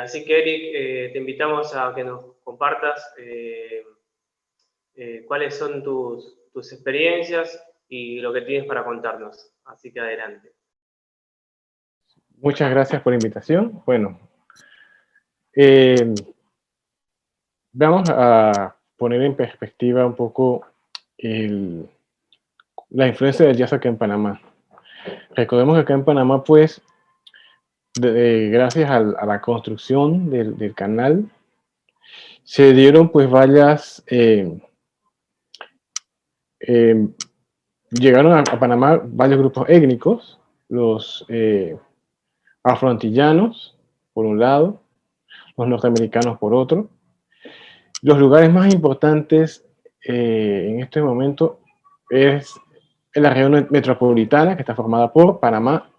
Así que Eric, te invitamos a que nos compartas cuáles son tus experiencias y lo que tienes para contarnos. Así que adelante. Muchas gracias por la invitación. Bueno, vamos a poner en perspectiva un poco la influencia del jazz acá en Panamá. Recordemos que acá en Panamá, pues, gracias a la construcción del canal, se dieron pues varias, llegaron a Panamá varios grupos étnicos, los afroantillanos, por un lado, los norteamericanos por otro. Los lugares más importantes en este momento es en la región metropolitana, que está formada por Panamá,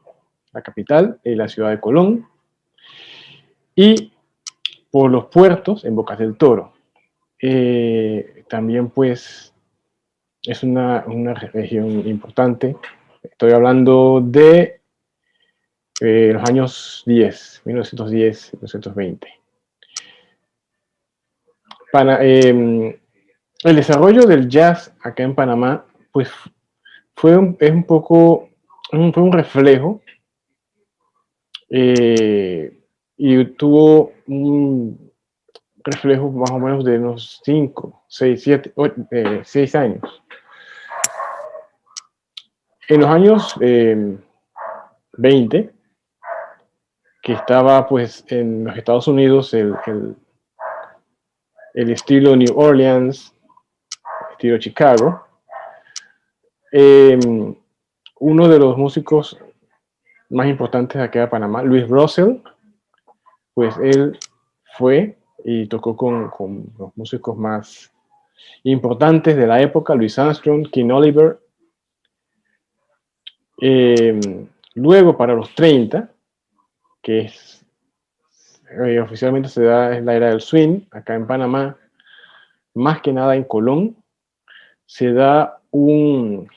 la capital, y la ciudad de Colón, y por los puertos en Bocas del Toro. También pues es una región importante. Estoy hablando de los años 1910, 1920. El desarrollo del jazz acá en Panamá pues fue un reflejo y tuvo un reflejo más o menos de unos 5, 6, 7, 6 años. En los años 20, que estaba pues en los Estados Unidos el estilo New Orleans, estilo Chicago, uno de los músicos más importantes de acá de Panamá, Louis Russell, pues él fue y tocó con los músicos más importantes de la época, Louis Armstrong, King Oliver. Luego, para los 30, que es oficialmente es la era del swing, acá en Panamá, más que nada en Colón, se da el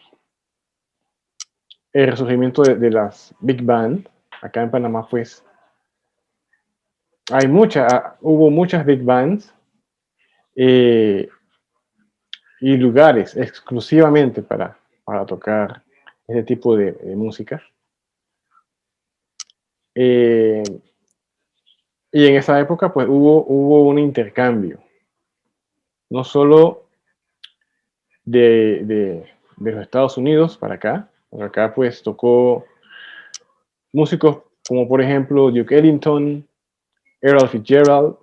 resurgimiento de las big band. Acá en Panamá, pues, hubo muchas big bands y lugares exclusivamente para tocar ese tipo de música. Y en esa época, pues, hubo un intercambio, no solo de los Estados Unidos para acá. Acá, pues, tocó músicos como, por ejemplo, Duke Ellington, Earl Fitzgerald,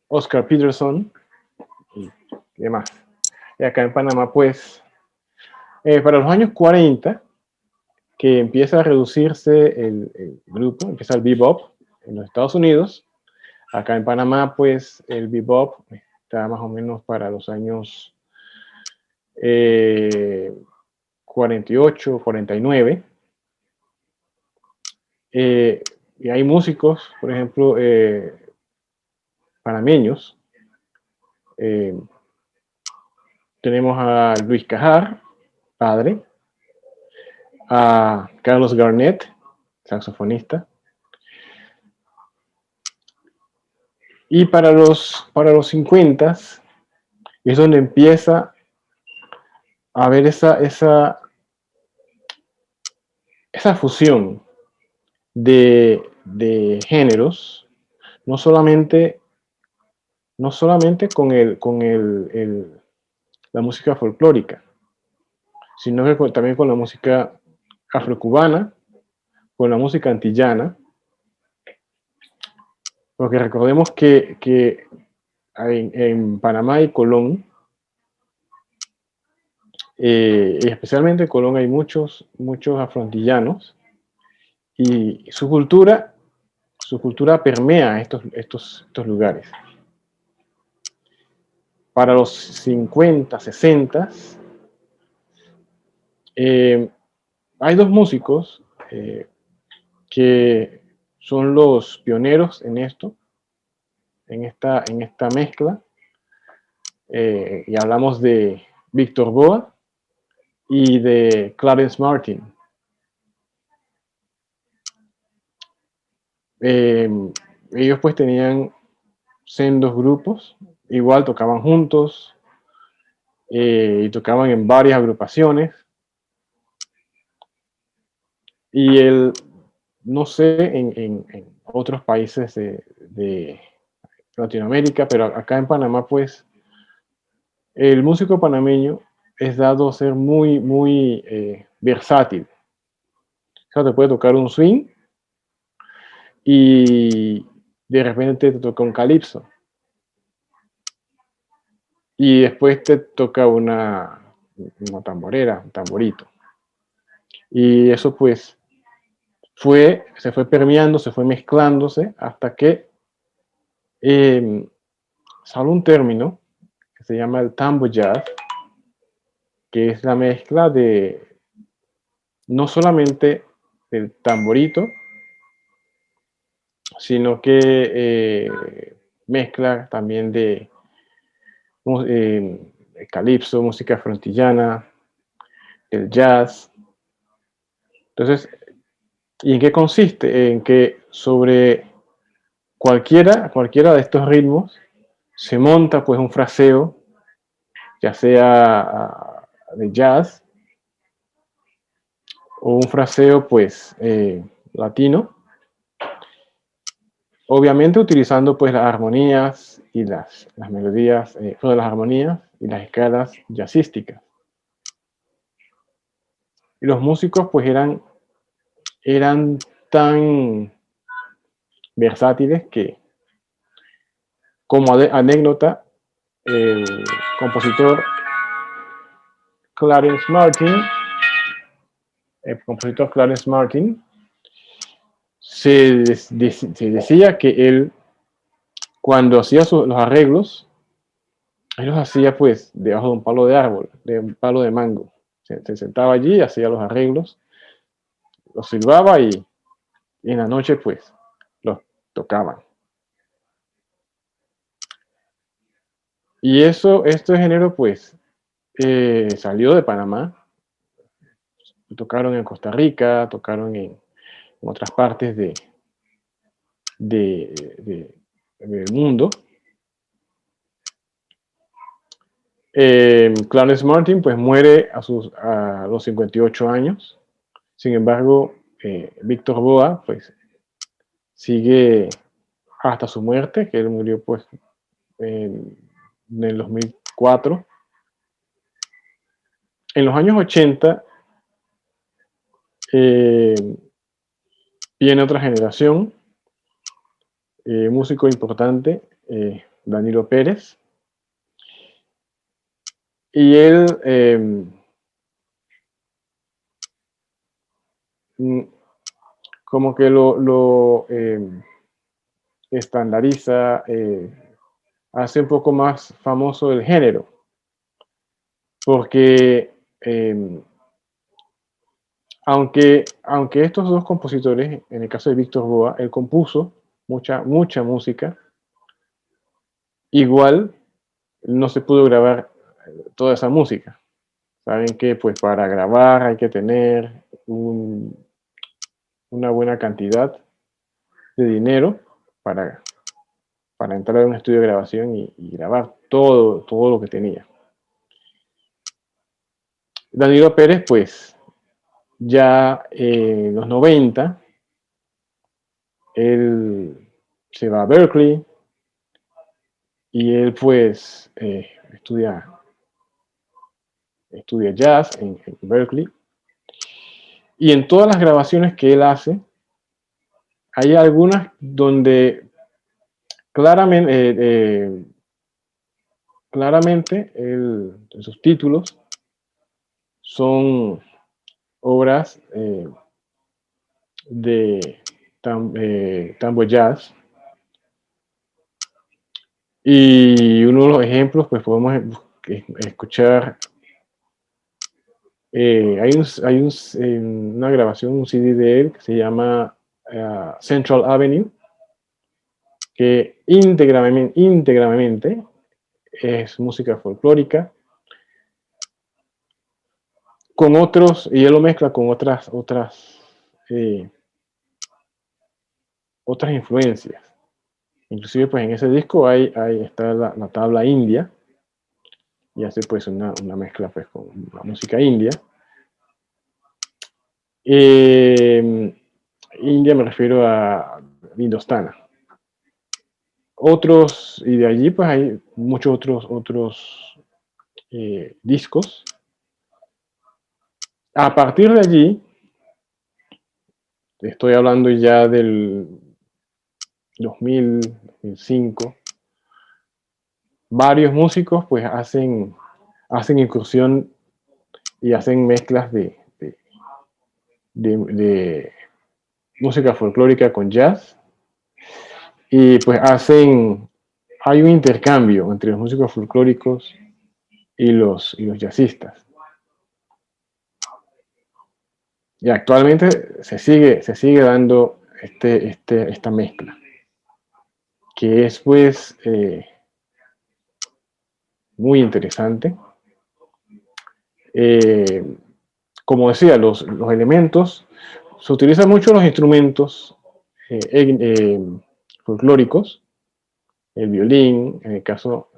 Oscar Peterson y demás. Y acá en Panamá, pues, para los años 40, que empieza a reducirse el grupo, empieza el bebop en los Estados Unidos. Acá en Panamá, pues, el bebop está más o menos para los años 48, 49. Y hay músicos, por ejemplo, panameños. Tenemos a Luis Cajar, padre, a Carlos Garnett, saxofonista. Y para los 50 es donde empieza a haber esa fusión de géneros, no solamente con la música folclórica, sino que también con la música afrocubana, con la música antillana, porque recordemos que en Panamá y Colón, y especialmente en Colón, hay muchos afroantillanos, y su cultura permea estos lugares. para los 50, 60, hay dos músicos que son los pioneros en esto, en esta mezcla, y hablamos de Víctor Boa y de Clarence Martin. Ellos pues tenían sendos grupos, igual tocaban juntos y tocaban en varias agrupaciones. Y no sé en otros países de Latinoamérica, pero acá en Panamá pues el músico panameño es dado a ser muy, muy versátil. O sea, te puede tocar un swing y de repente te toca un calipso. Y después te toca una tamborera, un tamborito. Y eso pues se fue permeando, se fue mezclándose hasta que sale un término que se llama el tambo jazz, que es la mezcla de no solamente el tamborito, sino que mezcla también de calipso, música frontillana, el jazz. Entonces, ¿y en qué consiste? En que sobre cualquiera de estos ritmos se monta pues un fraseo, ya sea de jazz o un fraseo pues latino, obviamente utilizando pues las armonías y las melodías, las armonías y las escalas jazzísticas. Y los músicos pues eran tan versátiles que, como anécdota, el compositor Clarence Martin, se decía que él, cuando hacía los arreglos, él los hacía pues debajo de un palo de árbol, de un palo de mango. Se sentaba allí, hacía los arreglos, los silbaba y en la noche pues los tocaban. Y este género pues salió de Panamá, tocaron en Costa Rica, tocaron en otras partes del mundo. Clarence Martin pues muere a los 58 años. Sin embargo, Víctor Boa pues sigue hasta su muerte, que él murió pues en el 2004. En los años 80 viene otra generación, músico importante, Danilo Pérez, y él como que lo estandariza, hace un poco más famoso el género, porque aunque estos dos compositores, en el caso de Víctor Boa, él compuso mucha música, igual no se pudo grabar toda esa música. Saben que pues para grabar hay que tener una buena cantidad de dinero para entrar a un estudio de grabación y grabar todo lo que tenía. Danilo Pérez pues ya en los 90 él se va a Berkeley y él pues estudia jazz en Berkeley, y en todas las grabaciones que él hace hay algunas donde claramente en sus títulos son obras de tambo jazz, Y uno de los ejemplos, pues podemos escuchar, hay una grabación, un CD de él que se llama Central Avenue, que íntegramente es música folclórica, con otros, y él lo mezcla con otras influencias. Inclusive, pues en ese disco está la tabla india, y hace pues una mezcla pues con la música india. India me refiero a Hindostana. Y de allí pues hay muchos otros discos. A partir de allí, estoy hablando ya del 2000, 2005, varios músicos pues hacen incursión y hacen mezclas de música folclórica con jazz, y pues hay un intercambio entre los músicos folclóricos y los jazzistas. Y actualmente se sigue dando esta mezcla, que es pues muy interesante. Como decía, los elementos, se utilizan mucho los instrumentos folclóricos, el violín, en el caso,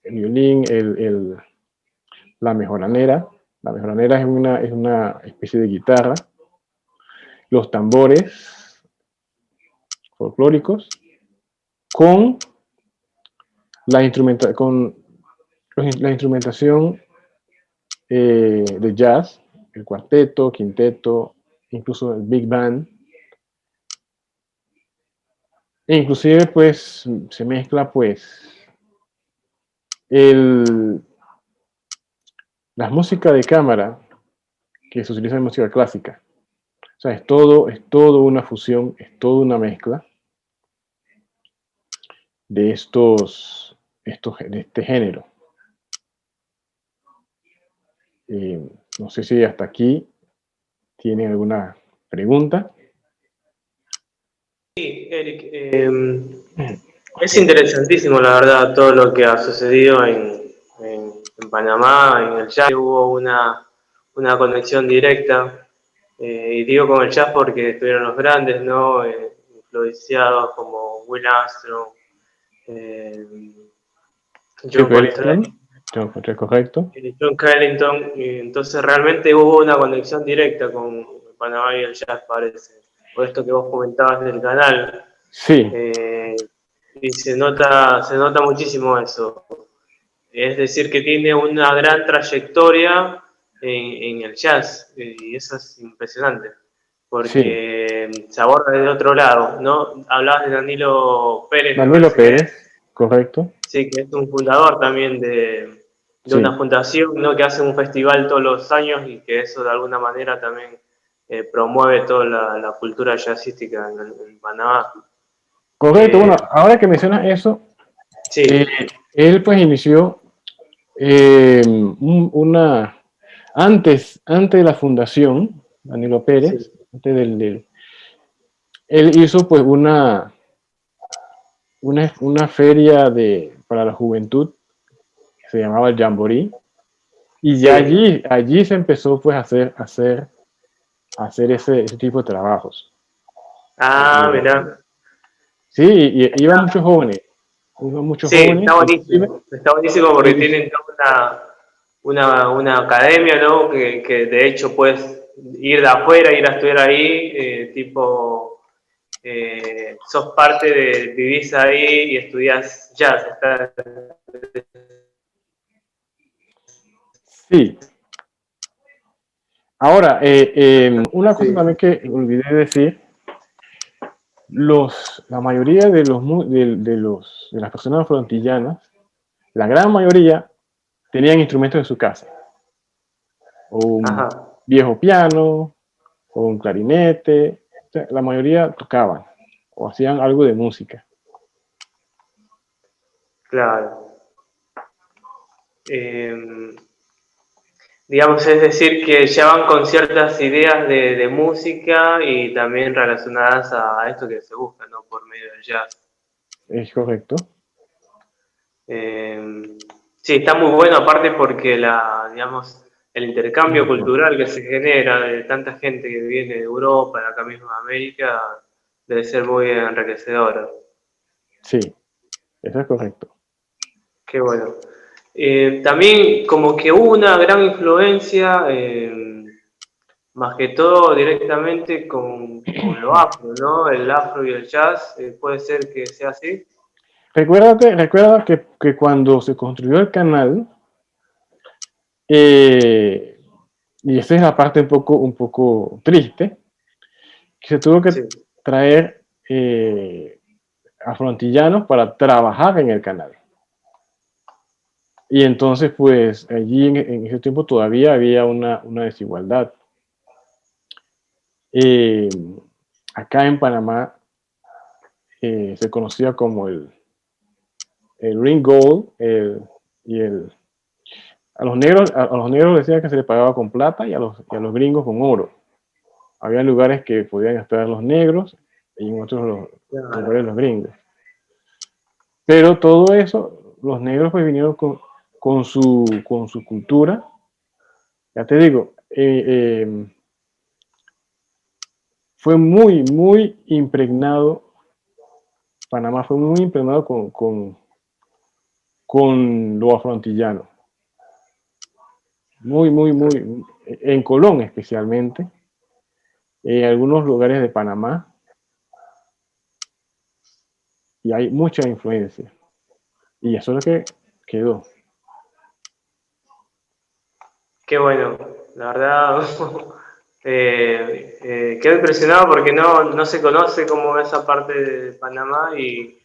el violín, la mejoranera. La mejoranera es una especie de guitarra, los tambores folclóricos, con la instrumentación de jazz, el cuarteto, quinteto, incluso el big band. E inclusive pues se mezcla pues la música de cámara que se utiliza en música clásica. O sea, es todo una fusión, es toda una mezcla de de este género. No sé si hasta aquí tienen alguna pregunta. Sí, Eric, es interesantísimo, la verdad, todo lo que ha sucedido en Panamá, en el jazz. Hubo una conexión directa, y digo con el jazz porque estuvieron los grandes, ¿no? Influenciados como Will Armstrong, John Coltrane, Correcto. John Carrington. Entonces realmente hubo una conexión directa con Panamá y el jazz, parece. Por esto que vos comentabas del canal. Sí. Y se nota muchísimo eso. Es decir, que tiene una gran trayectoria en el jazz, y eso es impresionante, porque se aborda desde otro lado, ¿no? Hablabas de Danilo Pérez. Danilo Pérez, correcto. Sí, que es un fundador también de una fundación, ¿no? Que hace un festival todos los años, y que eso de alguna manera también promueve toda la cultura jazzística en Panamá. Correcto, bueno, ahora que mencionas eso, sí. Él pues inició antes de la fundación, Danilo Pérez, antes él hizo pues una feria para la juventud que se llamaba el Jamboree, y ya allí se empezó pues a hacer ese tipo de trabajos. Mira. Sí, y iban muchos jóvenes. Está buenísimo. Está buenísimo porque tienen una academia, ¿no? Que de hecho puedes ir de afuera, ir a estudiar ahí, sos parte vivís ahí y estudias jazz. Sí. Ahora, una cosa también que olvidé decir: la mayoría de las personas frontillanas, la gran mayoría, tenían instrumentos en su casa. O un viejo piano, o un clarinete. O sea, la mayoría tocaban o hacían algo de música. Claro. Digamos, es decir, que ya van con ciertas ideas de música y también relacionadas a esto que se busca, ¿no? Por medio del jazz. Es correcto. Sí, está muy bueno, aparte porque digamos, el intercambio cultural que se genera de tanta gente que viene de Europa, de acá mismo de América, debe ser muy enriquecedor. Sí, eso es correcto. Qué bueno. También como que hubo una gran influencia, más que todo directamente con lo afro, ¿no? El afro y el jazz, puede ser que sea así. Recuerda que cuando se construyó el canal, y esa es la parte un poco triste, que se tuvo que Sí, traer afrontillanos para trabajar en el canal. Y entonces, pues allí en ese tiempo todavía había una desigualdad. Acá en Panamá se conocía como el ring gold, a los negros decían que se les pagaba con plata y a los gringos con oro. Había lugares que podían estar los negros y en otros claro. lugares los gringos. Pero todo eso, los negros pues vinieron con su cultura. Ya te digo, fue muy impregnado, Panamá fue muy impregnado con lo afrontillano. Muy, en Colón especialmente, en algunos lugares de Panamá, y hay mucha influencia. Y eso es lo que quedó. Qué bueno, la verdad, quedo impresionado porque no se conoce como esa parte de Panamá y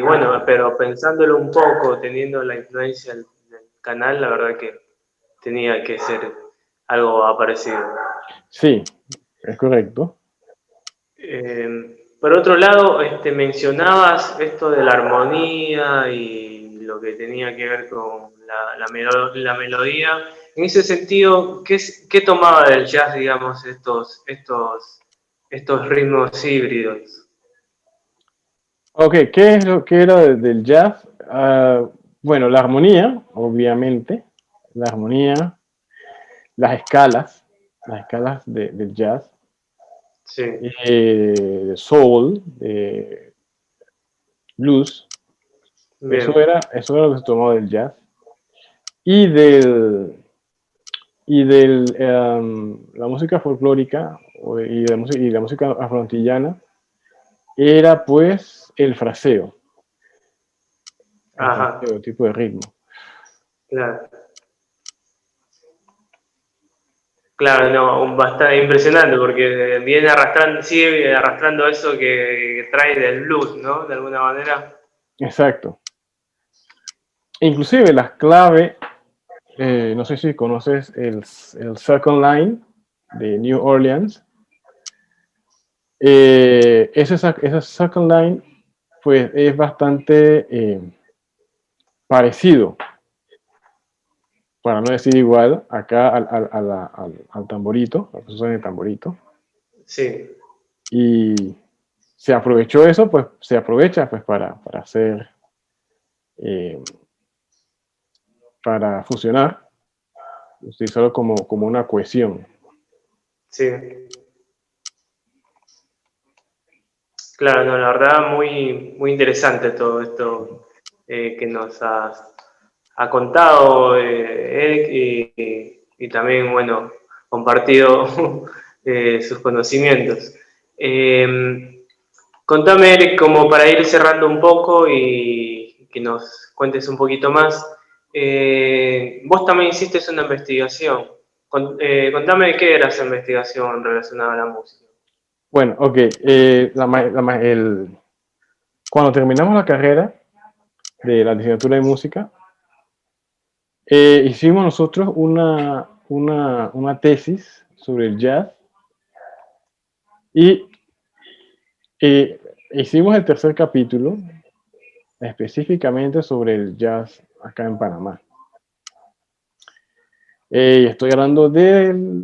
bueno, pero pensándolo un poco, teniendo la influencia del canal, la verdad que tenía que ser algo parecido. Sí, es correcto. Por otro lado, mencionabas esto de la armonía y lo que tenía que ver con la melodía. En ese sentido, ¿qué tomaba del jazz, digamos, estos ritmos híbridos? Ok, ¿qué es lo que era del jazz? Bueno, la armonía, obviamente, la armonía, las escalas del jazz, Sí, de soul, de blues, bien. eso era lo que se tomaba del jazz. Y la música folclórica y la música afroantillana era pues el fraseo, Ajá, el tipo de ritmo. claro. Claro, no, bastante impresionante porque sigue arrastrando eso que trae del blues, ¿no? De alguna manera. Exacto. Inclusive las claves, no sé si conoces el Second Line de New Orleans. Ese Second Line pues es bastante parecido, para no decir igual, acá al tamborito, al que se usa en el tamborito. Sí, Y se aprovechó eso, pues se aprovecha pues para hacer, eh, para fusionar, utilizarlo como una cohesión. sí. Claro, no, la verdad muy interesante todo esto que nos ha contado Eric y también, bueno, compartido sus conocimientos. Contame, Eric, como para ir cerrando un poco y que nos cuentes un poquito más, vos también hiciste una investigación. Contame de qué era esa investigación relacionada a la música. Bueno, ok, cuando terminamos la carrera de la licenciatura de música, hicimos nosotros una tesis sobre el jazz y hicimos el tercer capítulo específicamente sobre el jazz acá en Panamá. Estoy hablando del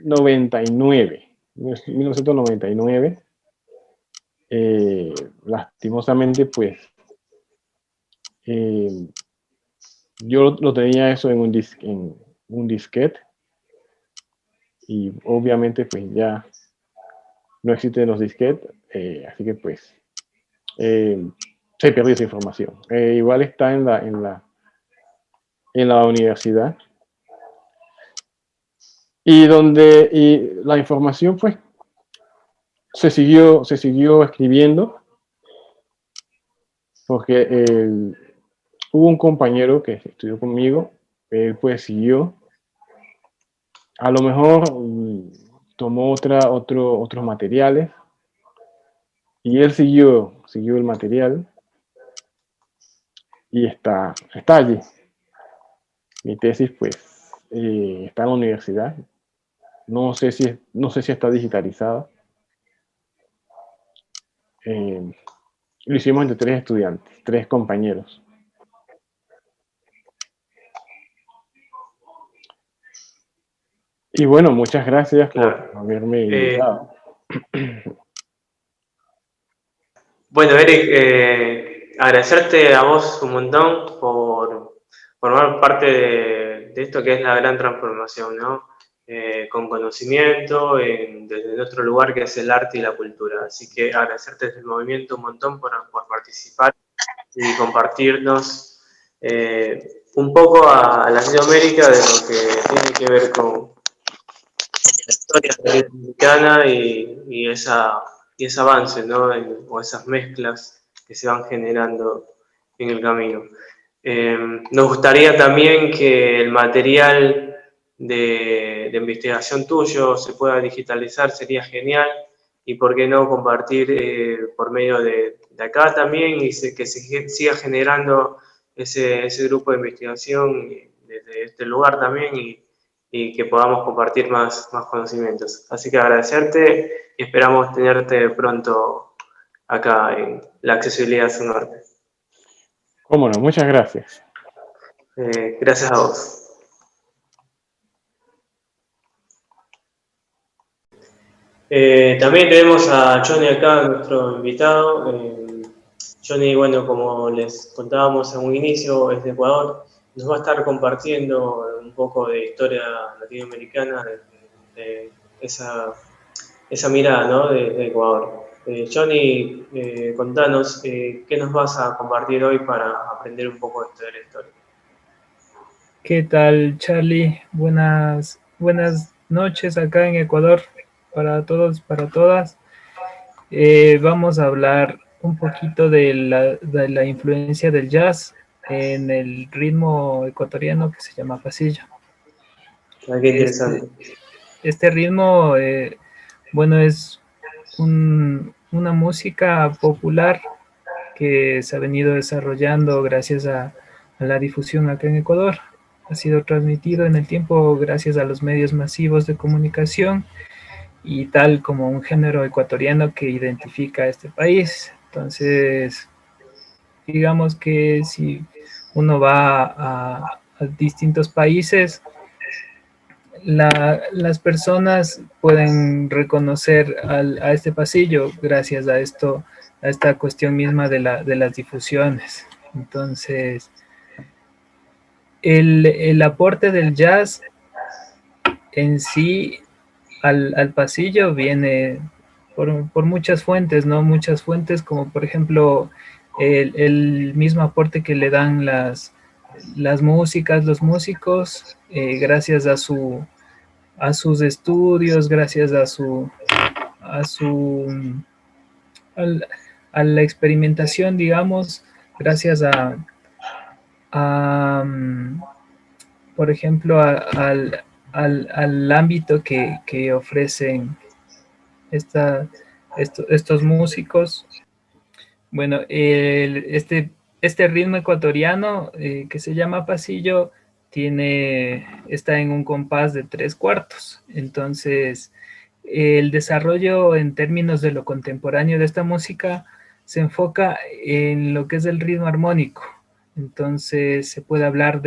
99, 1999. Lastimosamente, pues, yo lo tenía eso en un disquete, y obviamente pues ya no existen los disquetes, así que pues se perdió esa información. Igual está en la universidad, y la información pues se siguió escribiendo, porque hubo un compañero que estudió conmigo, él pues siguió, a lo mejor tomó otros materiales, y él siguió el material, y está allí. Mi tesis pues está en la universidad. No sé si está digitalizada. Lo hicimos entre 3 estudiantes, 3 compañeros. Y bueno, muchas gracias por haberme invitado. Bueno, Eric, agradecerte a vos un montón por formar parte de esto que es la gran transformación, ¿no? Con conocimiento desde nuestro lugar que es el arte y la cultura. Así que agradecerte desde el movimiento un montón por participar y compartirnos un poco a Latinoamérica de lo que tiene que ver con la historia latinoamericana y ese avance, ¿no? O esas mezclas que se van generando en el camino. Nos gustaría también que el material de investigación tuyo se pueda digitalizar, sería genial, y por qué no compartir por medio de acá también, y que se siga generando ese grupo de investigación desde este lugar también, y que podamos compartir más conocimientos. Así que agradecerte y esperamos tenerte pronto acá en la accesibilidad Norte. Cómo no, muchas gracias. Gracias a vos. También tenemos a Johnny acá, nuestro invitado. Johnny, bueno, como les contábamos en un inicio, es de Ecuador. Nos va a estar compartiendo un poco de historia latinoamericana, de esa mirada, ¿no? de Ecuador. Johnny, contanos, ¿qué nos vas a compartir hoy para aprender un poco de la historia? ¿Qué tal, Charlie? Buenas noches acá en Ecuador para todos, para todas. Vamos a hablar un poquito de la influencia del jazz en el ritmo ecuatoriano que se llama pasillo. Qué interesante. Este ritmo, bueno, es una música popular que se ha venido desarrollando gracias a la difusión acá en Ecuador. Ha sido transmitido en el tiempo gracias a los medios masivos de comunicación y tal como un género ecuatoriano que identifica a este país. Entonces, digamos que si uno va a distintos países, las personas pueden reconocer a este pasillo gracias a esto, a esta cuestión misma de las difusiones. Entonces, el aporte del jazz en sí al pasillo viene por muchas fuentes, ¿no? Muchas fuentes, como por ejemplo el mismo aporte que le dan las músicas, los músicos, gracias a sus estudios, gracias a la experimentación, digamos, gracias por ejemplo, al ámbito que ofrecen estos músicos. Bueno, este ritmo ecuatoriano que se llama pasillo está en un compás de 3/4. Entonces, el desarrollo en términos de lo contemporáneo de esta música se enfoca en lo que es el ritmo armónico. Entonces se puede hablar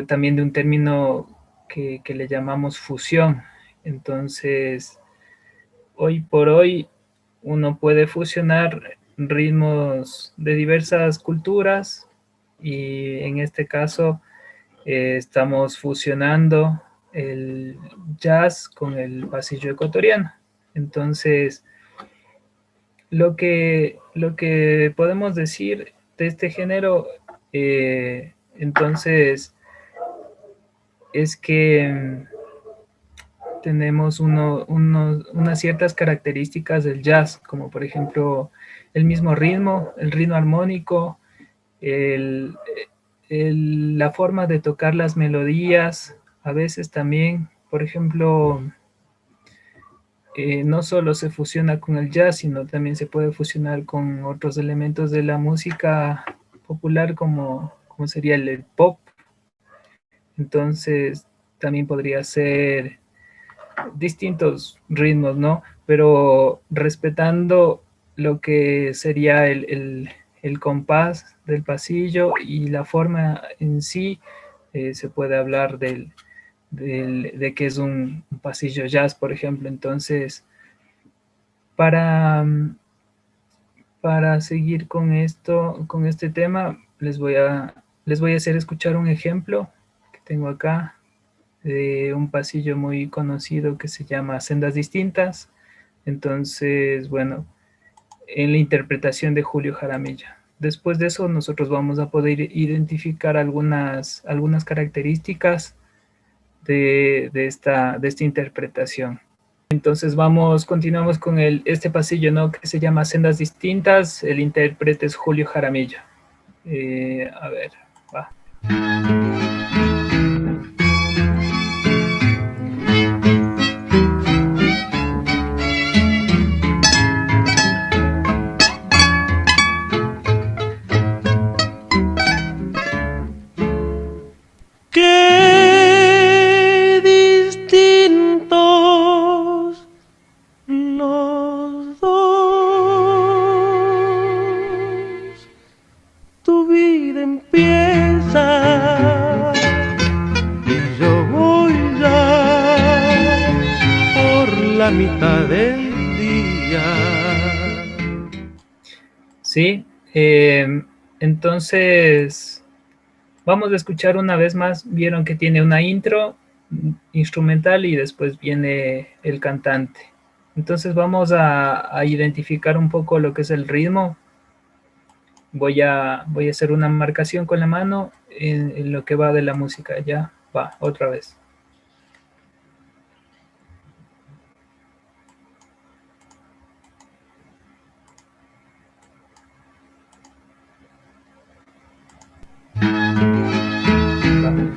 también de un término que le llamamos fusión. Entonces, hoy por hoy uno puede fusionar ritmos de diversas culturas y en este caso estamos fusionando el jazz con el pasillo ecuatoriano. Entonces, lo que podemos decir de este género, entonces, es que tenemos unas ciertas características del jazz, como por ejemplo el mismo ritmo, el ritmo armónico, el, la forma de tocar las melodías, a veces también, por ejemplo, no solo se fusiona con el jazz, sino también se puede fusionar con otros elementos de la música popular como sería el pop. Entonces, también podría ser distintos ritmos, ¿no? Pero respetando lo que sería el compás del pasillo y la forma en sí, se puede hablar de que es un pasillo jazz, por ejemplo. Entonces, para, para seguir con esto, con este tema, les voy a hacer escuchar un ejemplo que tengo acá de un pasillo muy conocido que se llama Sendas Distintas. Entonces, bueno, en la interpretación de Julio Jaramillo. Después de eso, nosotros vamos a poder identificar algunas características de esta interpretación. Entonces continuamos con este pasillo, ¿no? Que se llama Sendas Distintas. El intérprete es Julio Jaramillo. A ver, va. Qué distintos los dos. Tu vida empieza y yo voy ya por la mitad del día. Sí, entonces vamos a escuchar una vez más. Vieron que tiene una intro instrumental y después viene el cantante. Entonces vamos a identificar un poco lo que es el ritmo. Voy a hacer una marcación con la mano en lo que va de la música. Ya va, otra vez. Un,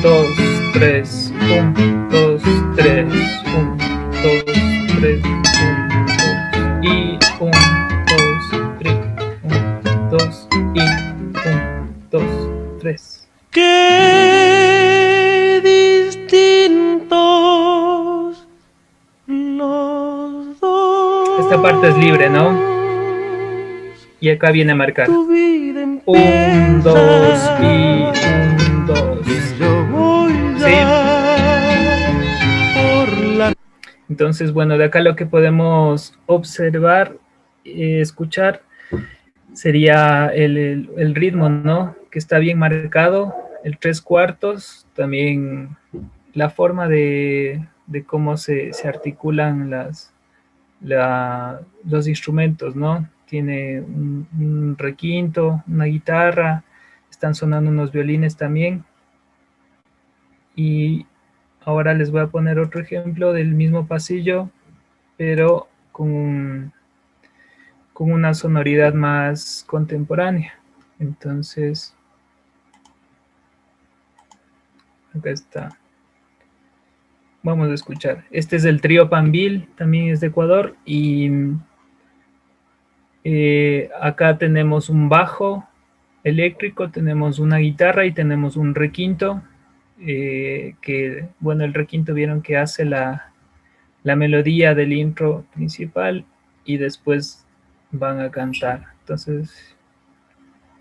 dos, tres, 1, 2, 3, 1, 2, 3, 1, 2, y 1, 2, 3, 1, 2, y 1, 2, 3. Qué distintos los dos. Esta parte es libre, ¿no? Y acá viene a marcar. 1, 2 y 1, 2. ¿Sí? Entonces, bueno, de acá lo que podemos observar, escuchar, sería el ritmo, ¿no? Que está bien marcado, el 3/4, también la forma de cómo se articulan los instrumentos, ¿no? Tiene un requinto, una guitarra, están sonando unos violines también. Y ahora les voy a poner otro ejemplo del mismo pasillo, pero con una sonoridad más contemporánea. Entonces, acá está. Vamos a escuchar. Este es el trío Panbil, también es de Ecuador, y acá tenemos un bajo eléctrico, tenemos una guitarra y tenemos un requinto, que, bueno, el requinto vieron que hace la melodía del intro principal y después van a cantar. Entonces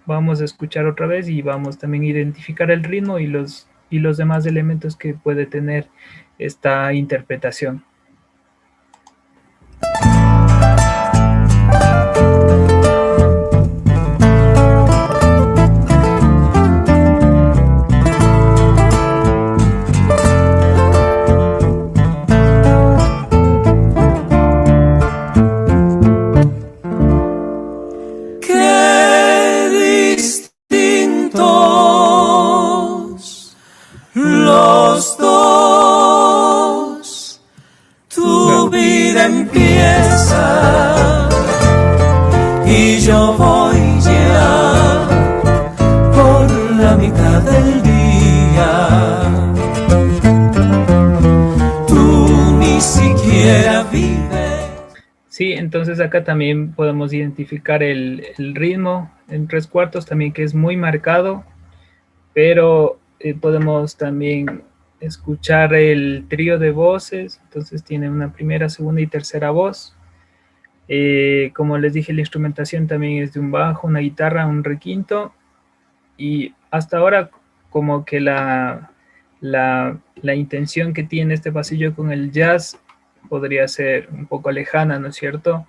vamos a escuchar otra vez y vamos también a identificar el ritmo y los demás elementos que puede tener esta interpretación. Los dos, tu vida empieza y yo voy ya por la mitad del día. Tú ni siquiera vives. Sí, entonces acá también podemos identificar el ritmo en 3/4 también, que es muy marcado, pero podemos también escuchar el trío de voces. Entonces tiene una primera, segunda y tercera voz. Como les dije, la instrumentación también es de un bajo, una guitarra, un requinto, y hasta ahora como que la intención que tiene este pasillo con el jazz podría ser un poco lejana, ¿no es cierto?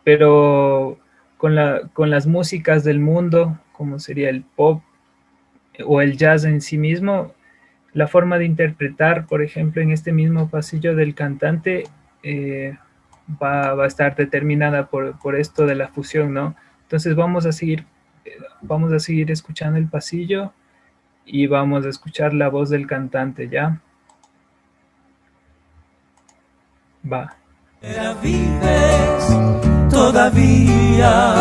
Pero con las músicas del mundo, como sería el pop o el jazz en sí mismo, la forma de interpretar, por ejemplo, en este mismo pasillo del cantante, va a estar determinada por esto de la fusión, ¿no? Entonces vamos a seguir escuchando el pasillo y vamos a escuchar la voz del cantante, ¿ya? Va. Vives todavía.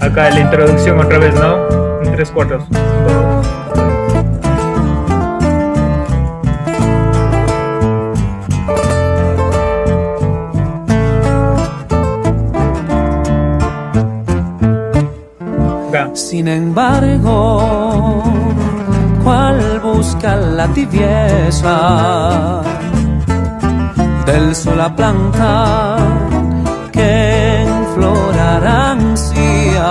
Acá la introducción otra vez, ¿no? En 3/4. Sin embargo, ¿cuál busca la tibieza del sol a planta que en flor arancía?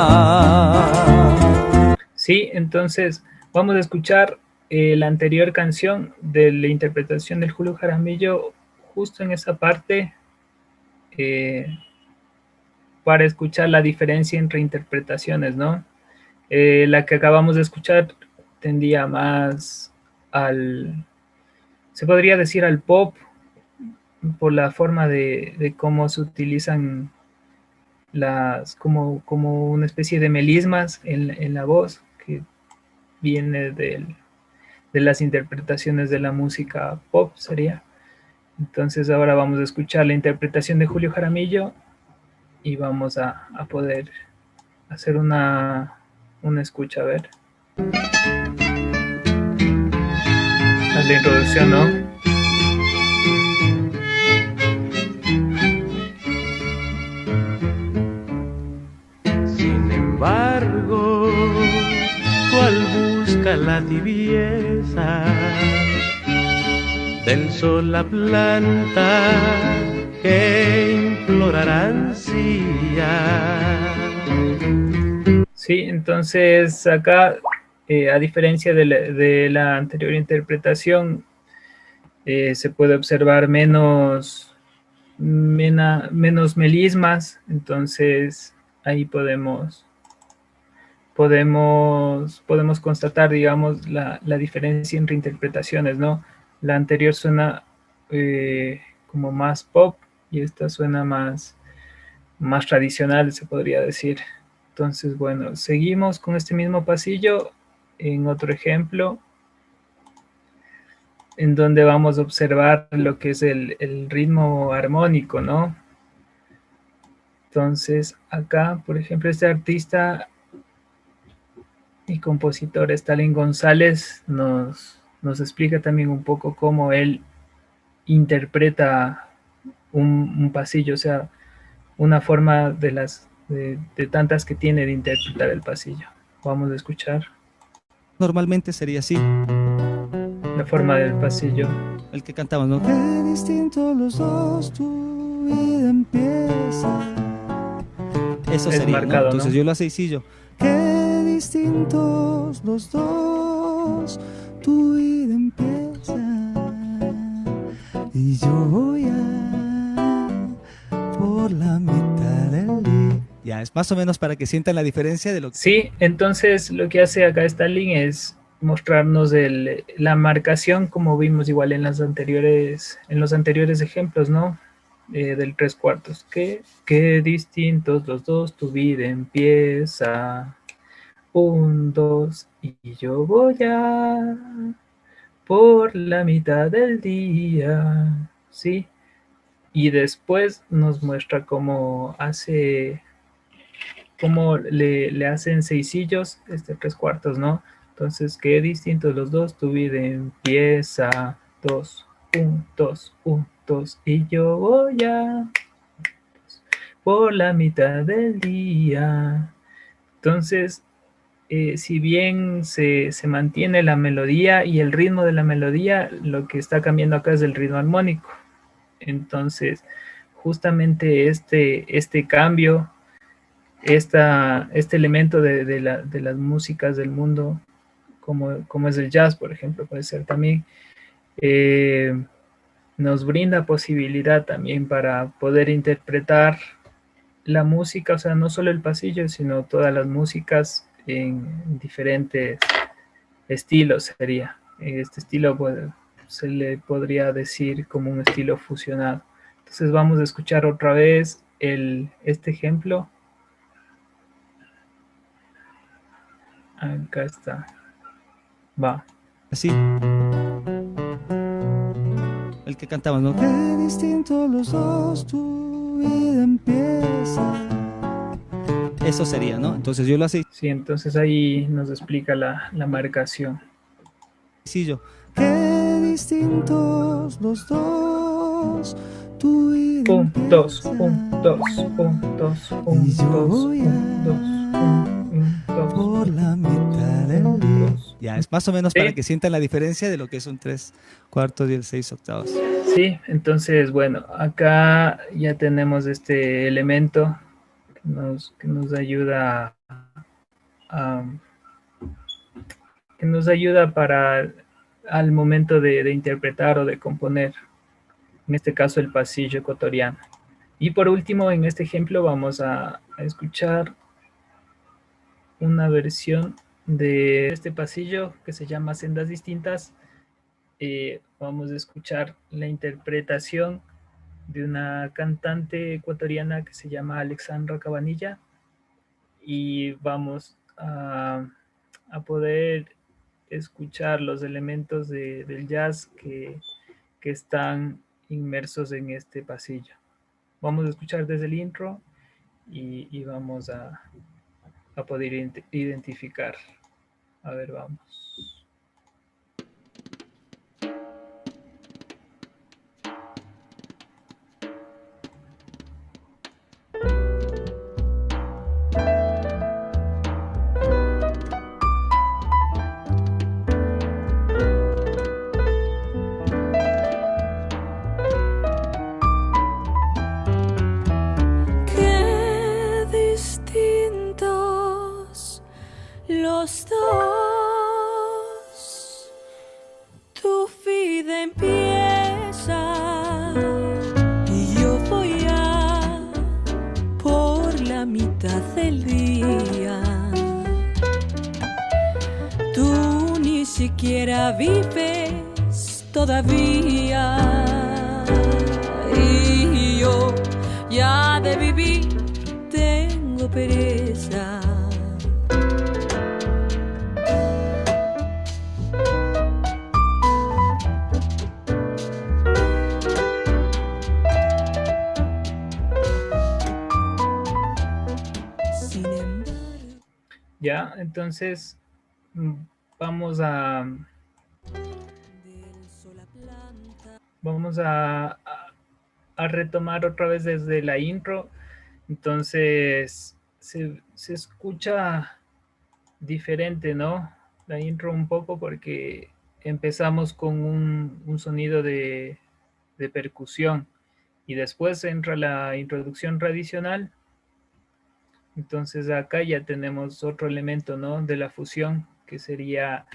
Sí, entonces vamos a escuchar la anterior canción de la interpretación del Julio Jaramillo justo en esa parte, para escuchar la diferencia entre interpretaciones, ¿no? La que acabamos de escuchar tendía más se podría decir al pop, por la forma de cómo se utilizan como una especie de melismas en la voz, que viene de las interpretaciones de la música pop, sería. Entonces ahora vamos a escuchar la interpretación de Julio Jaramillo y vamos a poder hacer una escucha, a ver. Haz la introducción, ¿no? Sin embargo, ¿cuál busca la tibieza del sol la planta que implorará ansía? Sí, entonces acá, a diferencia de la anterior interpretación, se puede observar menos melismas. Entonces ahí podemos constatar, digamos, la diferencia entre interpretaciones, ¿no? La anterior suena como más pop y esta suena más tradicional, se podría decir. Entonces, bueno, seguimos con este mismo pasillo en otro ejemplo, en donde vamos a observar lo que es el ritmo armónico, ¿no? Entonces, acá, por ejemplo, este artista y compositor Stalin González nos explica también un poco cómo él interpreta un pasillo, o sea, una forma de tantas que tiene de interpretar el pasillo. Vamos a escuchar. Normalmente sería así. La forma del pasillo. El que cantamos, ¿no? Qué distintos los dos, tu vida empieza. Eso Es sería, marcado, ¿no? Entonces ¿no? yo lo hace Isillo. Qué distintos los dos, tu vida empieza. Y yo voy por la mitad del día. Ya, es más o menos para que sientan la diferencia de lo que... Sí, entonces lo que hace acá Stalin es mostrarnos la marcación, como vimos igual en los anteriores ejemplos, ¿no? Del 3/4. Qué distintos los dos, tu vida empieza. 1, 2, y yo voy por la mitad del día, ¿sí? Y después nos muestra cómo le hacen seisillos, 3/4, ¿no? Entonces, qué distintos los dos, tu vida empieza, 2, 1, 2, 1, 2, y yo voy por la mitad del día. Entonces, si bien se mantiene la melodía y el ritmo de la melodía, lo que está cambiando acá es el ritmo armónico. Entonces, justamente este cambio, este elemento de las músicas del mundo, como es el jazz, por ejemplo, puede ser también, nos brinda posibilidad también para poder interpretar la música, o sea, no solo el pasillo, sino todas las músicas en diferentes estilos sería. Este estilo se le podría decir como un estilo fusionado. Entonces vamos a escuchar otra vez este ejemplo. Acá está. Va. Así. El que cantamos, ¿no? Qué distintos los dos, tu vida empieza. Eso sería, ¿no? Entonces yo lo hace Sí, entonces ahí nos explica la marcación. Isillo. Qué distintos los dos, tu vida 1, 2, empieza. 1, 2, 1, 2, 1, 2, 1, 2, 1, 2. Por la mitad del día. Ya, es más o menos ¿Sí? para que sientan la diferencia de lo que son 3/4 y el 6/8. Sí, entonces, bueno, acá ya tenemos este elemento que nos ayuda que nos ayuda para al momento de interpretar o de componer, en este caso el pasillo ecuatoriano. Y por último, en este ejemplo vamos a escuchar una versión de este pasillo que se llama Sendas Distintas. Vamos a escuchar la interpretación de una cantante ecuatoriana que se llama Alexandra Cabanilla, y vamos a poder escuchar los elementos del jazz que están inmersos en este pasillo. Vamos a escuchar desde el intro y vamos a poder identificar. A ver, vamos. Qué distintos los dos, tu vida empieza y yo voy por la mitad del día. Tú ni siquiera vives todavía y yo ya de vivir tengo pereza. Sin embargo, Ya, entonces vamos a del sol a planta. vamos a retomar otra vez desde la intro. Entonces se escucha diferente, ¿no? La intro un poco porque empezamos con un sonido de percusión y después entra la introducción tradicional. Entonces acá ya tenemos otro elemento, ¿no?, de la fusión, que sería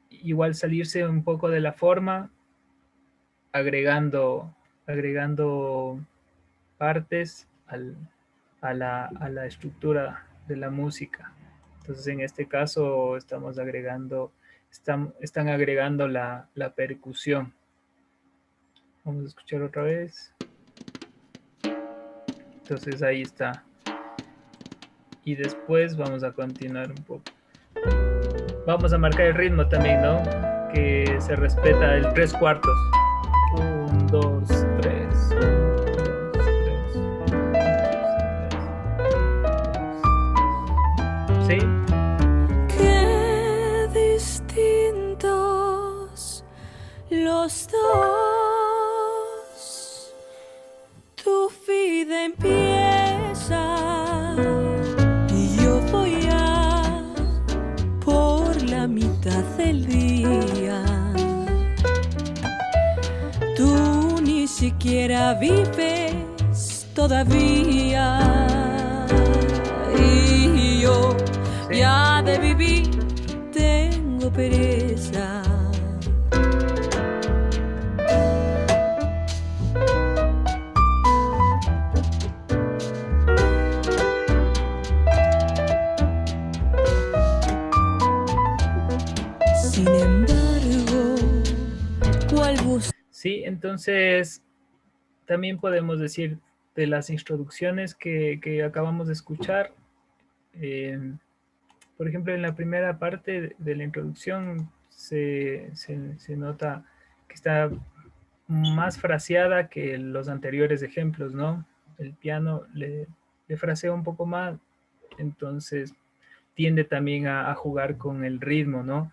igual salirse un poco de la forma, agregando partes a la estructura de la música. Entonces en este caso están agregando la percusión. Vamos a escuchar otra vez. Entonces ahí está. Y después vamos a continuar un poco. Vamos a marcar el ritmo también, ¿no? Que se respeta el 3/4. 1, 2, 3. 1, 2, 3. ¿Sí? Qué distintos los dos. Tu vida empieza y yo voy por la mitad del día. Tú ni siquiera vives todavía y yo ya de vivir tengo pereza. Sin embargo, ¿cuál bus? Sí, entonces también podemos decir de las introducciones que acabamos de escuchar. Por ejemplo, en la primera parte de la introducción se nota que está más fraseada que los anteriores ejemplos, ¿no? El piano le frasea un poco más, entonces tiende también a jugar con el ritmo, ¿no?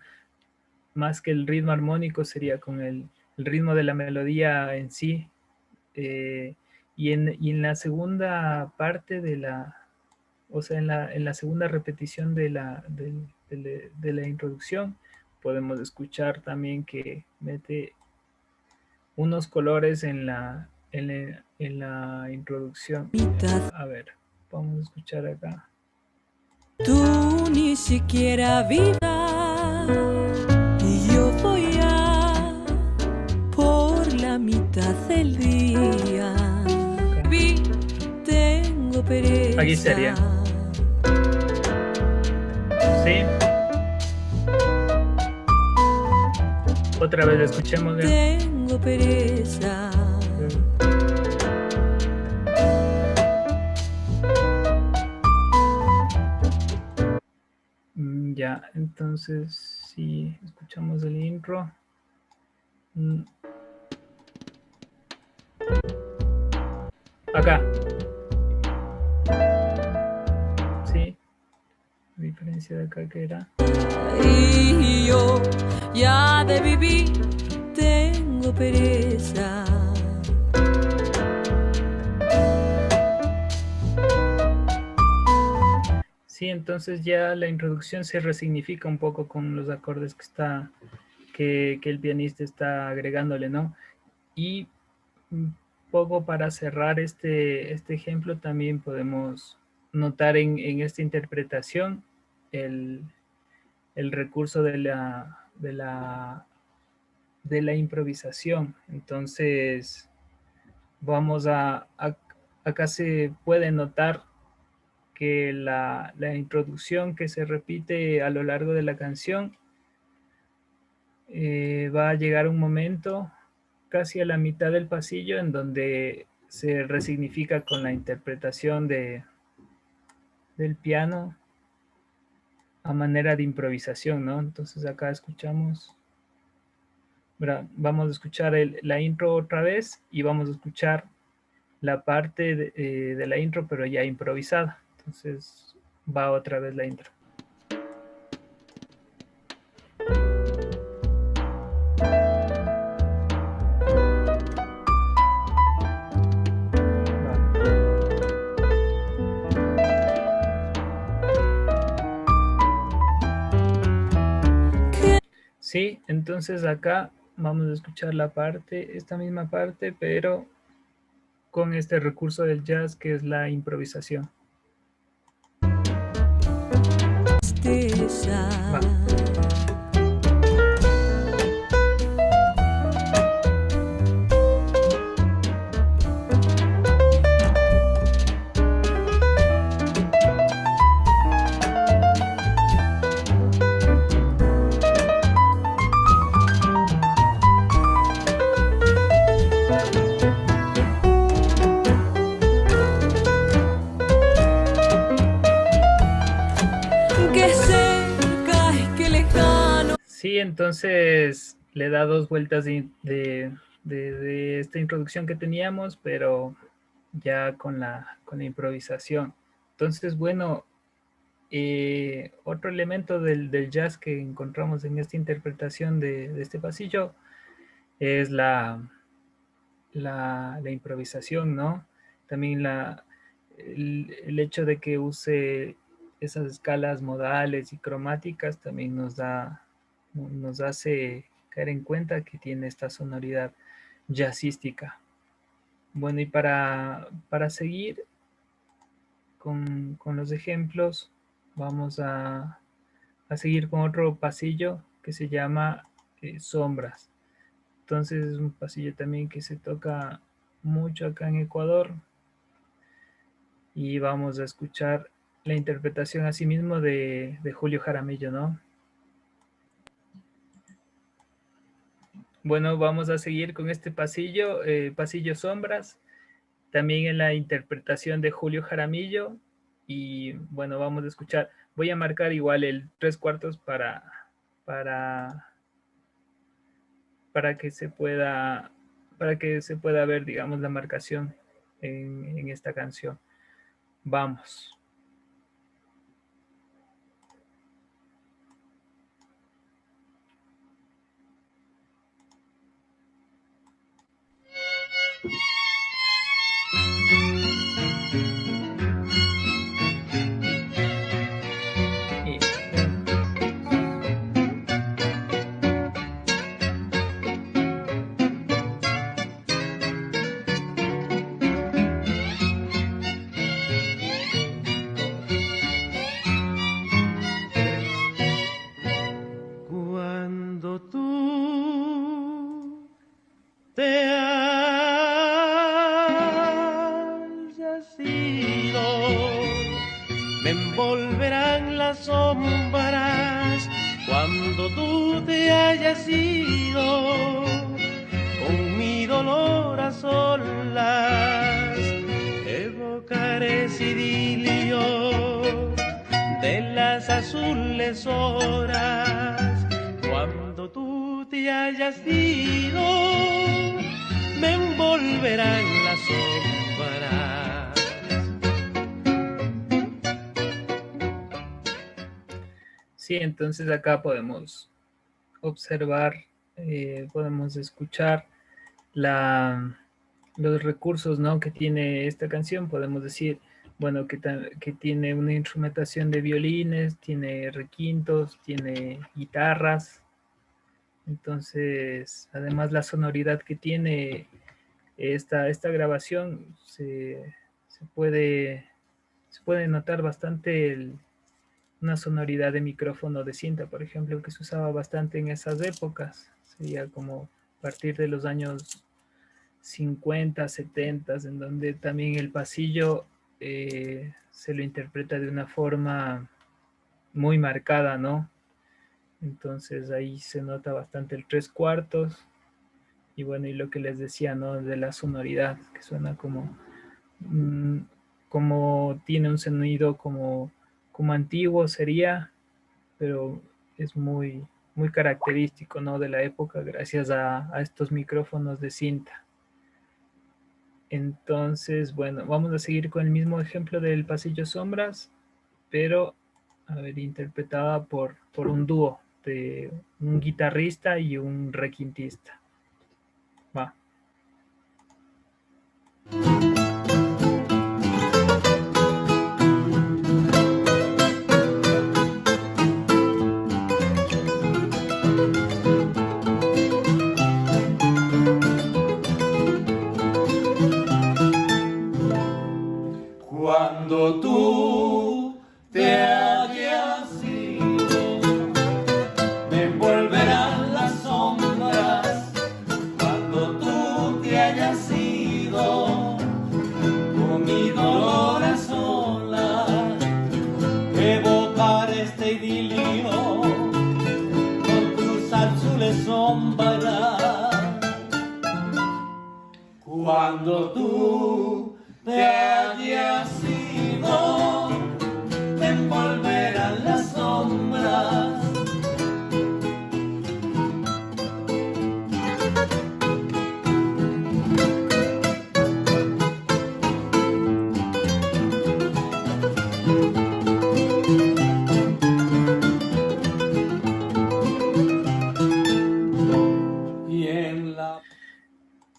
Más que el ritmo armónico sería con el ritmo de la melodía en sí. Y en la segunda parte o sea, en la segunda repetición de la introducción, podemos escuchar también que mete unos colores en la introducción. A ver, vamos a escuchar acá. Tú ni siquiera vives y yo voy por la mitad del día. Tengo pereza. Aquí sería. Sí. Otra vez escuchemos. Tengo pereza. Ya, entonces si escuchamos el intro. Acá. Sí. A diferencia de acá que era. Y yo ya de vivir tengo pereza. Sí, entonces ya la introducción se resignifica un poco con los acordes que el pianista está agregándole, ¿no? Y un poco para cerrar este ejemplo, también podemos notar en esta interpretación el recurso de la improvisación. Entonces, acá se puede notar que la introducción que se repite a lo largo de la canción va a llegar un momento casi a la mitad del pasillo en donde se resignifica con la interpretación del piano a manera de improvisación, ¿no? Entonces acá escuchamos, vamos a escuchar la intro otra vez y vamos a escuchar la parte de la intro pero ya improvisada. Entonces va otra vez la intro. Sí, entonces acá vamos a escuchar esta misma parte, pero con este recurso del jazz que es la improvisación. Va. Sí, entonces le da 2 vueltas de esta introducción que teníamos, pero ya con la improvisación. Entonces, bueno, otro elemento del jazz que encontramos en esta interpretación de este pasillo es la improvisación, ¿no? También el hecho de que use esas escalas modales y cromáticas también nos hace caer en cuenta que tiene esta sonoridad jazzística. Bueno, y para seguir con los ejemplos, vamos a seguir con otro pasillo que se llama sombras. Entonces es un pasillo también que se toca mucho acá en Ecuador. Y vamos a escuchar la interpretación asimismo de Julio Jaramillo, ¿no? Bueno, vamos a seguir con este pasillo, pasillo sombras, también en la interpretación de Julio Jaramillo. Y bueno, vamos a escuchar, voy a marcar igual el 3/4 para que se pueda ver, digamos, la marcación en esta canción. Vamos. Cuando tú te hayas ido, me envolverán las sombras. Cuando tú te hayas ido, con mi dolor a solas, evocaré ese idilio de las azules horas. Cuando tú te hayas ido, me envolverán las sombras. Sí, entonces acá podemos observar, podemos escuchar los recursos, ¿no?, que tiene esta canción. Podemos decir, bueno, que tiene una instrumentación de violines, tiene requintos, tiene guitarras. Entonces, además la sonoridad que tiene esta grabación, se puede notar bastante una sonoridad de micrófono de cinta, por ejemplo, que se usaba bastante en esas épocas. Sería como a partir de los años 50, 70, en donde también el pasillo se lo interpreta de una forma muy marcada, ¿no? Entonces ahí se nota bastante el 3/4. Y bueno, y lo que les decía, ¿no?, de la sonoridad, que suena como tiene un sonido como antiguo sería, pero es muy, muy característico, ¿no?, de la época, gracias a estos micrófonos de cinta. Entonces, bueno, vamos a seguir con el mismo ejemplo del pasillo sombras, pero, a ver, interpretada por un dúo de un guitarrista y un requintista. Va. sombra. Cuando tú te hayas ido, me envolverán las sombras.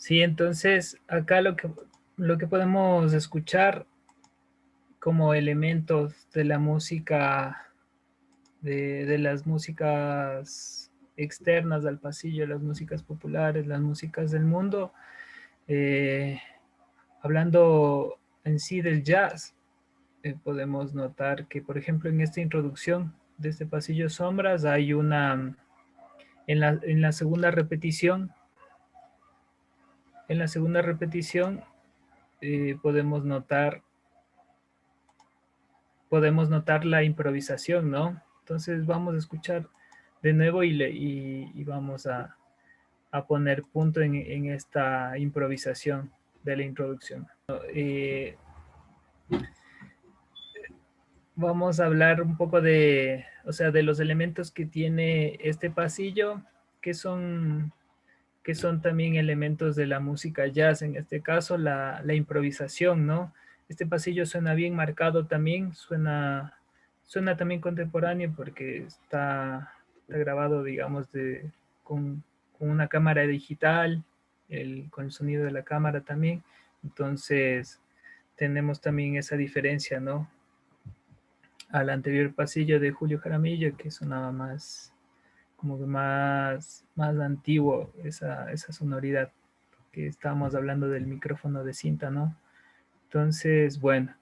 Sí, entonces acá lo que podemos escuchar como elementos de la música, de las músicas externas al pasillo, las músicas populares, las músicas del mundo, hablando en sí del jazz, podemos notar que, por ejemplo, en esta introducción de este pasillo sombras hay una, en la segunda repetición, podemos notar la improvisación, ¿no? Entonces vamos a escuchar de nuevo y vamos a poner punto en esta improvisación de la introducción. Vamos a hablar un poco de los elementos que tiene este pasillo, que son también elementos de la música jazz, en este caso la improvisación, ¿no? Este pasillo suena bien marcado también, suena también contemporáneo porque está grabado, digamos, con una cámara digital, con el sonido de la cámara también. Entonces, tenemos también esa diferencia, ¿no? Al anterior pasillo de Julio Jaramillo, que sonaba más, como que más antiguo esa sonoridad, que estábamos hablando del micrófono de cinta, ¿no? Entonces, bueno,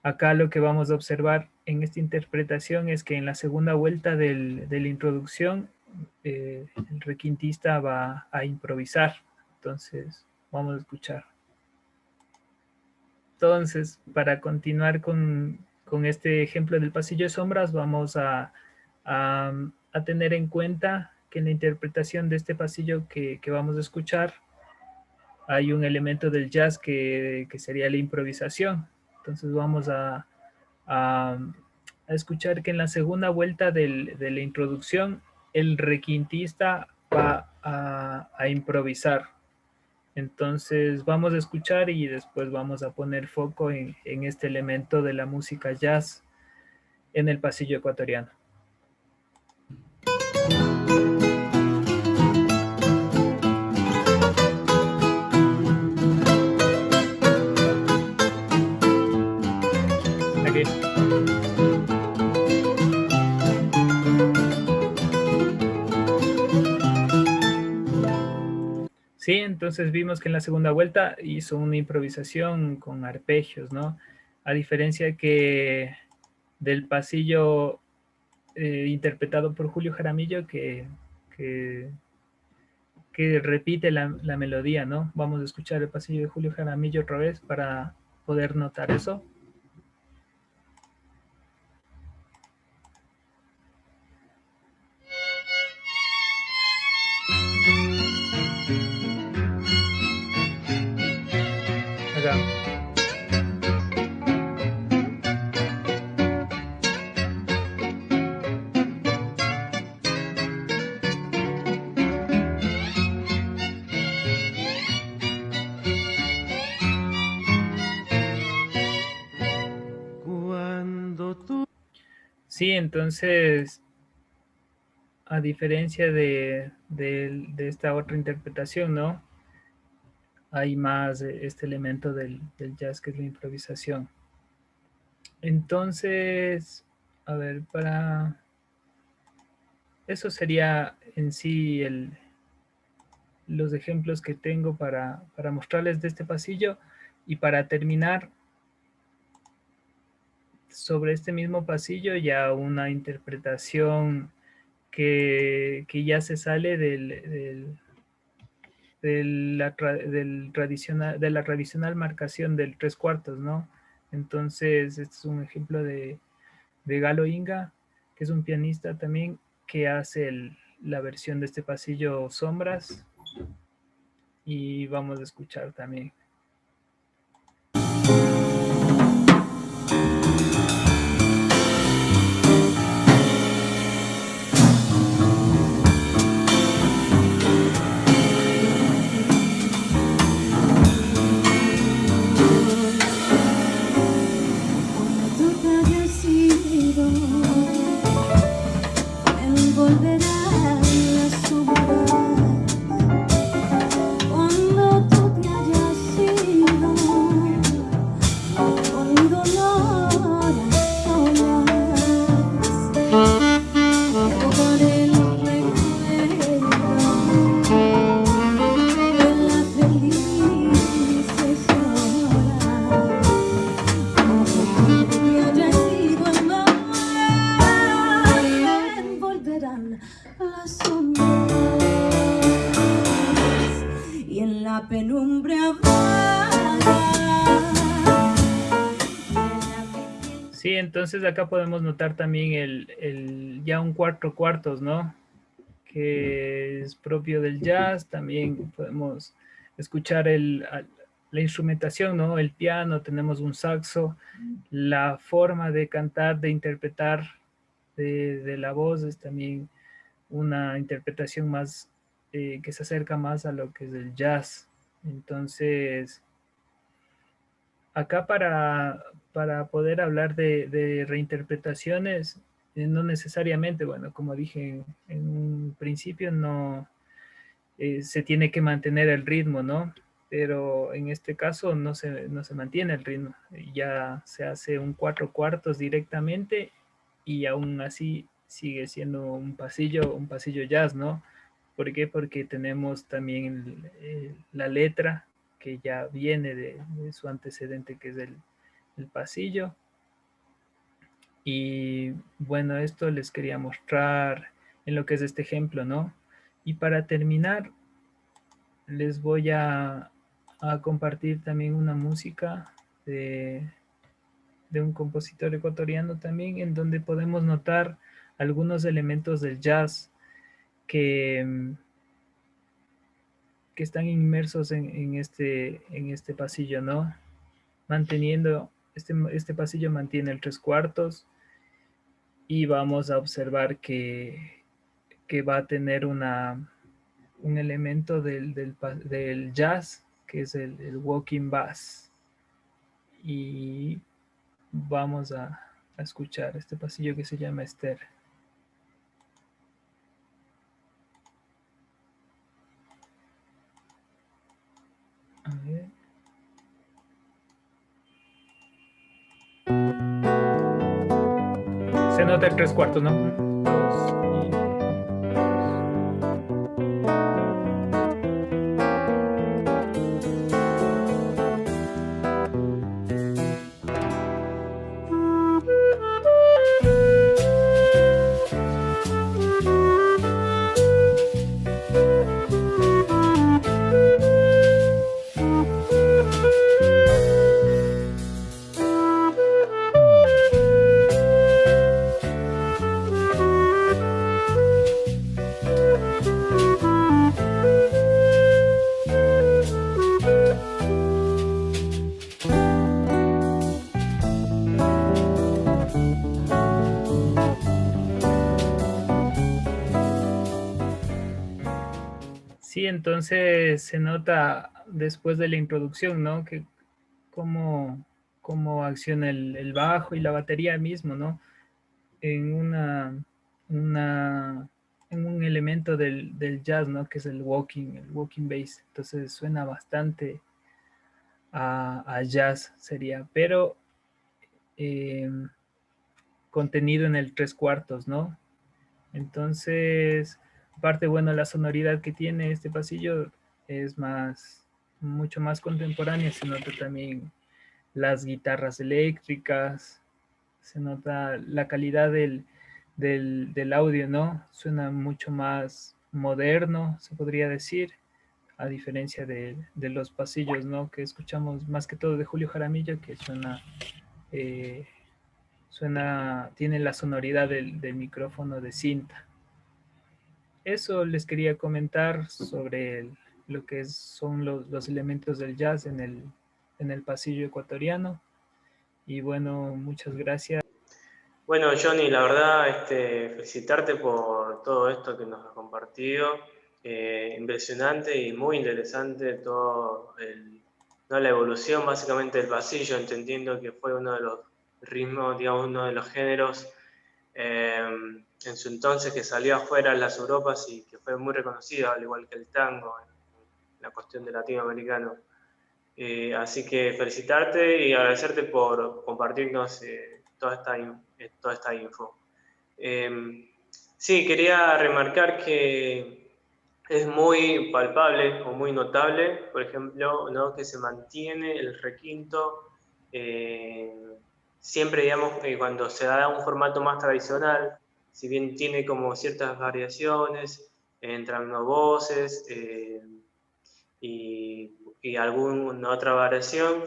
acá lo que vamos a observar en esta interpretación es que en la segunda vuelta de la introducción, el requintista va a improvisar. Entonces, vamos a escuchar. Entonces, para continuar con este ejemplo del pasillo de sombras, vamos a tener en cuenta que en la interpretación de este pasillo que vamos a escuchar, hay un elemento del jazz que sería la improvisación. Entonces vamos a escuchar que en la segunda vuelta de la introducción, el requintista va a improvisar. Entonces vamos a escuchar y después vamos a poner foco en este elemento de la música jazz en el pasillo ecuatoriano. Aquí. Sí, entonces vimos que en la segunda vuelta hizo una improvisación con arpegios, ¿no? A diferencia que del pasillo interpretado por Julio Jaramillo que repite la melodía, ¿no? Vamos a escuchar el pasillo de Julio Jaramillo otra vez para poder notar eso. Acá. Sí, entonces, a diferencia de esta otra interpretación, ¿no? Hay más este elemento del jazz que es la improvisación. Entonces, a ver, eso sería en sí los ejemplos que tengo para mostrarles de este pasillo. Y para terminar, sobre este mismo pasillo ya una interpretación que ya se sale de la tradicional marcación del 3/4, ¿no? Entonces, este es un ejemplo de Galo Inga, que es un pianista también que hace la versión de este pasillo Sombras y vamos a escuchar también. Sí, entonces acá podemos notar también ya un cuatro cuartos, ¿no? Que es propio del jazz. También podemos escuchar la instrumentación, ¿no? El piano, tenemos un saxo, la forma de cantar, de interpretar de la voz es también una interpretación más que se acerca más a lo que es el jazz. Entonces, acá para poder hablar de reinterpretaciones, no necesariamente, bueno, como dije en un principio, no se tiene que mantener el ritmo, ¿no? Pero en este caso no se mantiene el ritmo, ya se hace un cuatro cuartos directamente y aún así sigue siendo un pasillo jazz, ¿no? ¿Por qué? Porque tenemos también la letra que ya viene de su antecedente, que es el pasillo. Y bueno, esto les quería mostrar en lo que es este ejemplo, ¿no? Y para terminar, les voy a compartir también una música de un compositor ecuatoriano también, en donde podemos notar algunos elementos del jazz que están inmersos en este pasillo, ¿no? Manteniendo, este pasillo mantiene el tres cuartos y vamos a observar que va a tener un elemento del jazz, que es el walking bass. Y vamos a escuchar este pasillo que se llama Esther. A ver. Se nota el tres cuartos, ¿no? Sí, entonces se nota después de la introducción, ¿no? Que cómo acciona el bajo y la batería mismo, ¿no? En en un elemento del jazz, ¿no? Que es el walking bass. Entonces suena bastante a jazz sería, pero contenido en el tres cuartos, ¿no? Entonces, aparte, bueno, la sonoridad que tiene este pasillo es mucho más contemporánea. Se nota también las guitarras eléctricas, se nota la calidad del audio, ¿no? Suena mucho más moderno, se podría decir, a diferencia de los pasillos, ¿no? Que escuchamos más que todo de Julio Jaramillo, que tiene la sonoridad del micrófono de cinta. eso les quería comentar sobre lo que son los elementos del jazz en el pasillo ecuatoriano. Y bueno, muchas gracias. Bueno, Johnny, la verdad, felicitarte por todo esto que nos has compartido. Impresionante y muy interesante todo ¿no? La evolución básicamente del pasillo, entendiendo que fue uno de los ritmos, digamos, uno de los géneros en su entonces que salió afuera en las Europas y que fue muy reconocido, al igual que el tango, en la cuestión de latinoamericano. Así que felicitarte y agradecerte por compartirnos toda esta info. Sí, quería remarcar que es muy palpable o muy notable, por ejemplo, ¿no? Que se mantiene el requinto siempre, digamos, cuando se da un formato más tradicional, si bien tiene como ciertas variaciones, entran no voces y alguna otra variación,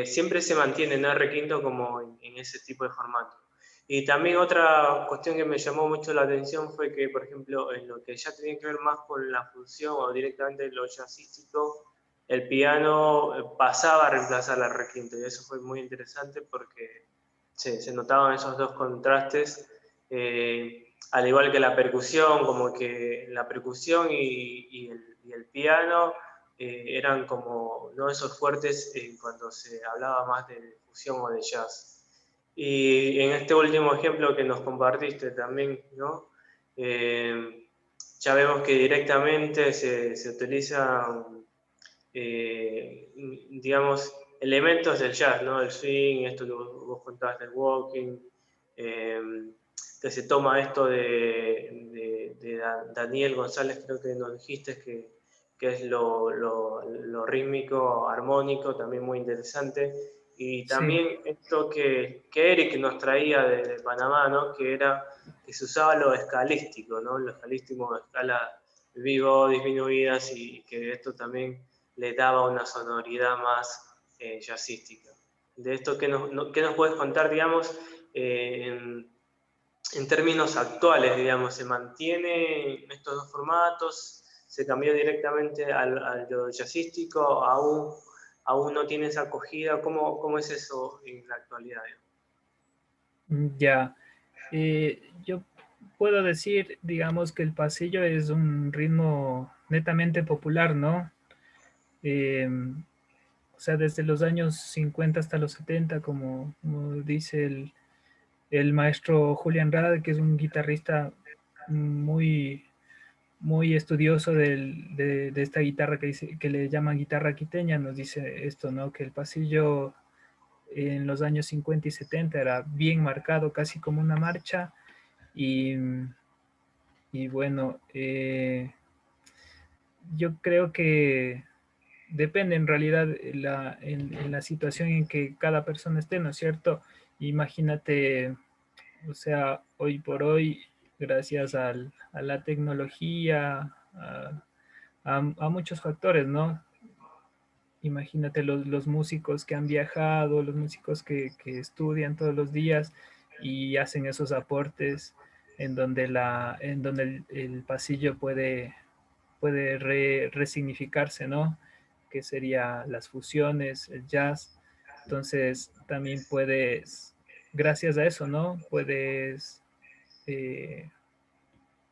siempre se mantiene en el requinto como en ese tipo de formato. Y también otra cuestión que me llamó mucho la atención fue que, por ejemplo, en lo que ya tenía que ver más con la función o directamente lo jazzístico, el piano pasaba a reemplazar al requinto y eso fue muy interesante porque se notaban esos dos contrastes, al igual que la percusión, como que la percusión y el piano eran como no esos fuertes cuando se hablaba más de fusión o de jazz. Y en este último ejemplo que nos compartiste también, ¿no? Ya vemos que directamente se utilizan, digamos, elementos del jazz, ¿no? El swing, esto que vos contabas del walking, que se toma esto de Daniel González, creo que nos dijiste que es lo rítmico, armónico, también muy interesante. Y también Sí, esto que Eric nos traía de Panamá, ¿no? Que era que se usaba lo escalístico, ¿no? Lo escalístico, escala vivo, disminuidas, y que esto también le daba una sonoridad más jazzística. De esto, ¿qué nos puedes contar, digamos, en términos actuales, digamos? ¿Se mantiene estos dos formatos? ¿Se cambió directamente al jazzístico? ¿Aún no tiene esa acogida? ¿Cómo es eso en la actualidad? ya. Yo puedo decir, digamos, que el pasillo es un ritmo netamente popular, ¿no? Eh, o sea, desde los años 50 hasta los 70, como dice el maestro Julián Rada, que es un guitarrista muy, muy estudioso de esta guitarra que le llaman guitarra quiteña, nos dice esto, ¿no? Que el pasillo en los años 50 y 70 era bien marcado, casi como una marcha, y, y bueno, yo creo que depende en realidad en la situación en que cada persona esté, ¿no es cierto? Imagínate, o sea, hoy por hoy, gracias a la tecnología, a muchos factores, ¿no? Imagínate los músicos que han viajado, los músicos que estudian todos los días y hacen esos aportes en donde, en donde el pasillo puede resignificarse, ¿no? Que sería las fusiones, el jazz. Entonces, también puedes, gracias a eso, ¿no? Eh,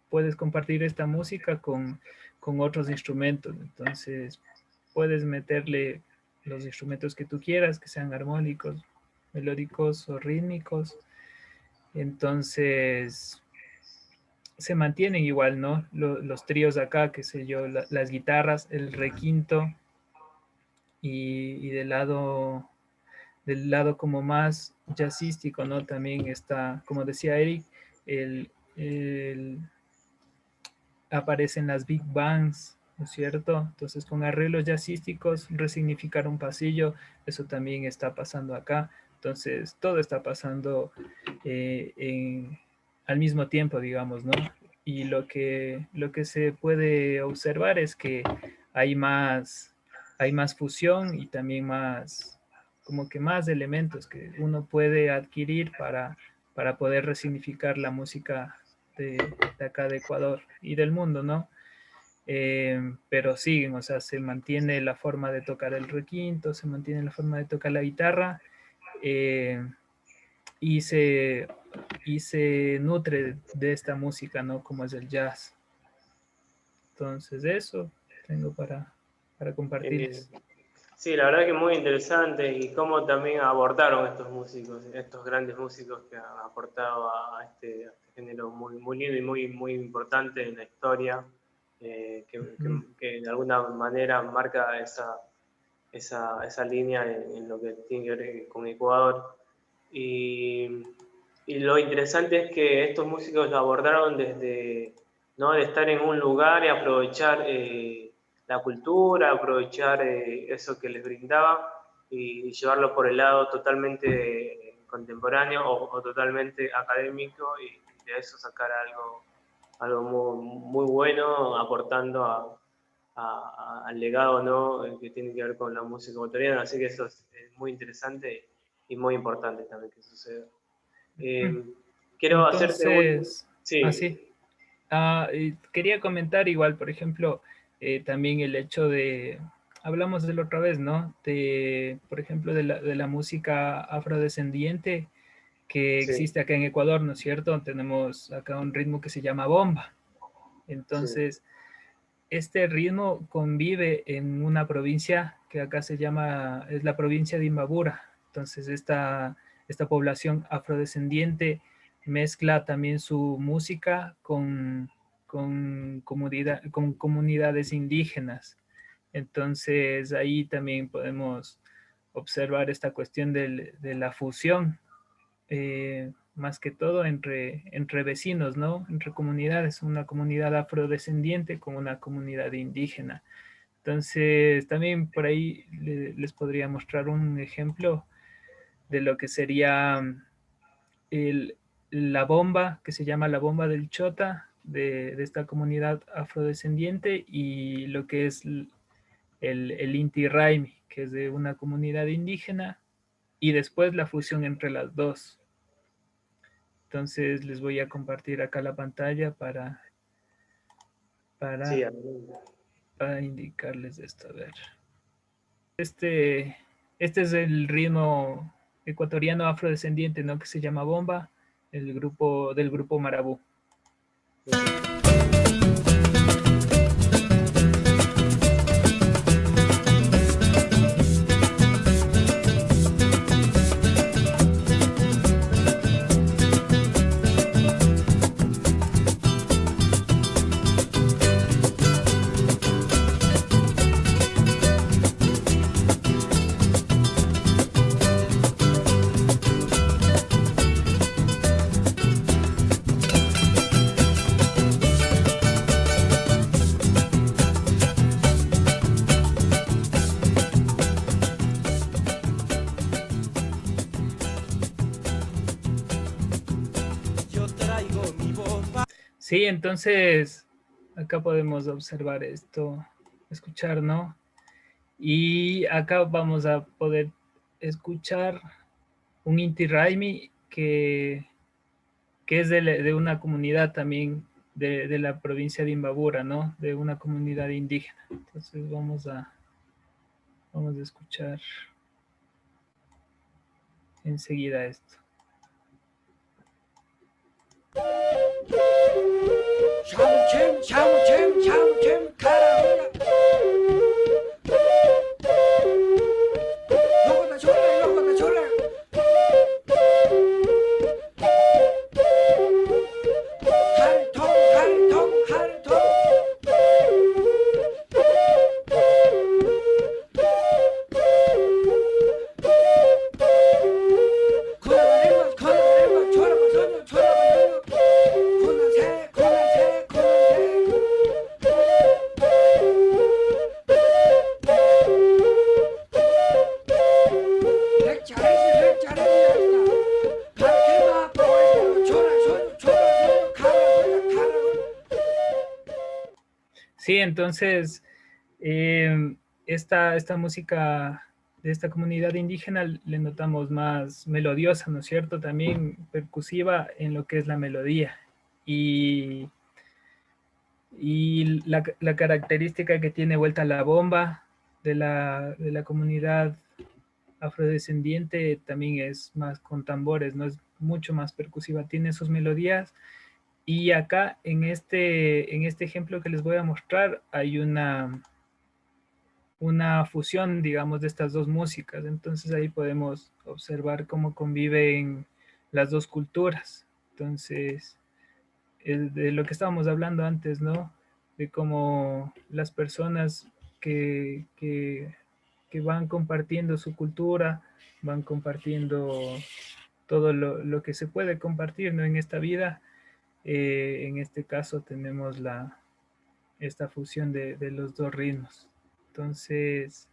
puedes compartir esta música con otros instrumentos. Entonces, puedes meterle los instrumentos que tú quieras, que sean armónicos, melódicos o rítmicos. Entonces, se mantienen igual, ¿no? Los tríos acá, qué sé yo, las guitarras, el requinto y del lado como más jazzístico, ¿no? También está, como decía Eric, el, el aparecen las big bands, ¿no es cierto? Entonces, con arreglos jazzísticos, resignificar un pasillo, eso también está pasando acá. Entonces, todo está pasando al mismo tiempo, digamos, ¿no? Y lo que se puede observar es que hay más fusión y también más, como que más elementos que uno puede adquirir para poder resignificar la música de acá de Ecuador y del mundo, ¿no? Pero siguen, o sea, se mantiene la forma de tocar el requinto, se mantiene la forma de tocar la guitarra, y se nutre de esta música, ¿no? Como es el jazz. Entonces, eso tengo para compartirles. Sí, la verdad que muy interesante y cómo también abordaron estos músicos, estos grandes músicos que han aportado a este género muy, muy lindo y muy, muy importante en la historia, que de alguna manera marca esa línea en lo que tiene que ver con Ecuador. Y lo interesante es que estos músicos lo abordaron desde, ¿no?, de estar en un lugar y aprovechar la cultura, aprovechar eso que les brindaba y llevarlo por el lado totalmente contemporáneo o totalmente académico y de eso sacar algo muy, muy bueno, aportando al legado, ¿no?, que tiene que ver con la música ecuatoriana. Así que eso es muy interesante y muy importante también que suceda. Quiero hacerte un... Entonces, Sí. y quería comentar igual, por ejemplo, también el hecho de, hablamos de la otra vez, ¿no? Por ejemplo, de la música afrodescendiente que Sí. existe acá en Ecuador, ¿no es cierto? Tenemos acá un ritmo que se llama bomba. Entonces, este ritmo convive en una provincia que acá es la provincia de Imbabura. Entonces, esta población afrodescendiente mezcla también su música con comunidades indígenas. Entonces, ahí también podemos observar esta cuestión de la fusión, más que todo entre vecinos, ¿no? Entre comunidades, una comunidad afrodescendiente con una comunidad indígena. Entonces, también por ahí les podría mostrar un ejemplo de lo que sería la bomba, que se llama la bomba del Chota, de esta comunidad afrodescendiente, y lo que es el Inti Raymi, que es de una comunidad indígena, y después la fusión entre las dos. Entonces les voy a compartir acá la pantalla para indicarles esto. A ver. Este es el ritmo ecuatoriano afrodescendiente, ¿no?, que se llama bomba, del grupo Marabú. Sí, entonces acá podemos observar esto, escuchar, ¿no? Y acá vamos a poder escuchar un Inti Raymi que es de una comunidad también de la provincia de Imbabura, ¿no? De una comunidad indígena. Entonces vamos a escuchar enseguida esto. Sí, entonces esta música de esta comunidad indígena le notamos más melodiosa, ¿no es cierto? También percusiva en lo que es la melodía. y la característica que tiene vuelta la bomba de la comunidad afrodescendiente también es más con tambores, no es mucho más percusiva, tiene sus melodías. Y acá en este ejemplo que les voy a mostrar hay una fusión, digamos, de estas dos músicas. Entonces ahí podemos observar cómo conviven las dos culturas. Entonces, de lo que estábamos hablando antes, ¿no? De cómo las personas que van compartiendo su cultura, van compartiendo todo lo que se puede compartir, ¿no? En esta vida. En este caso tenemos esta fusión de los dos ritmos. Entonces,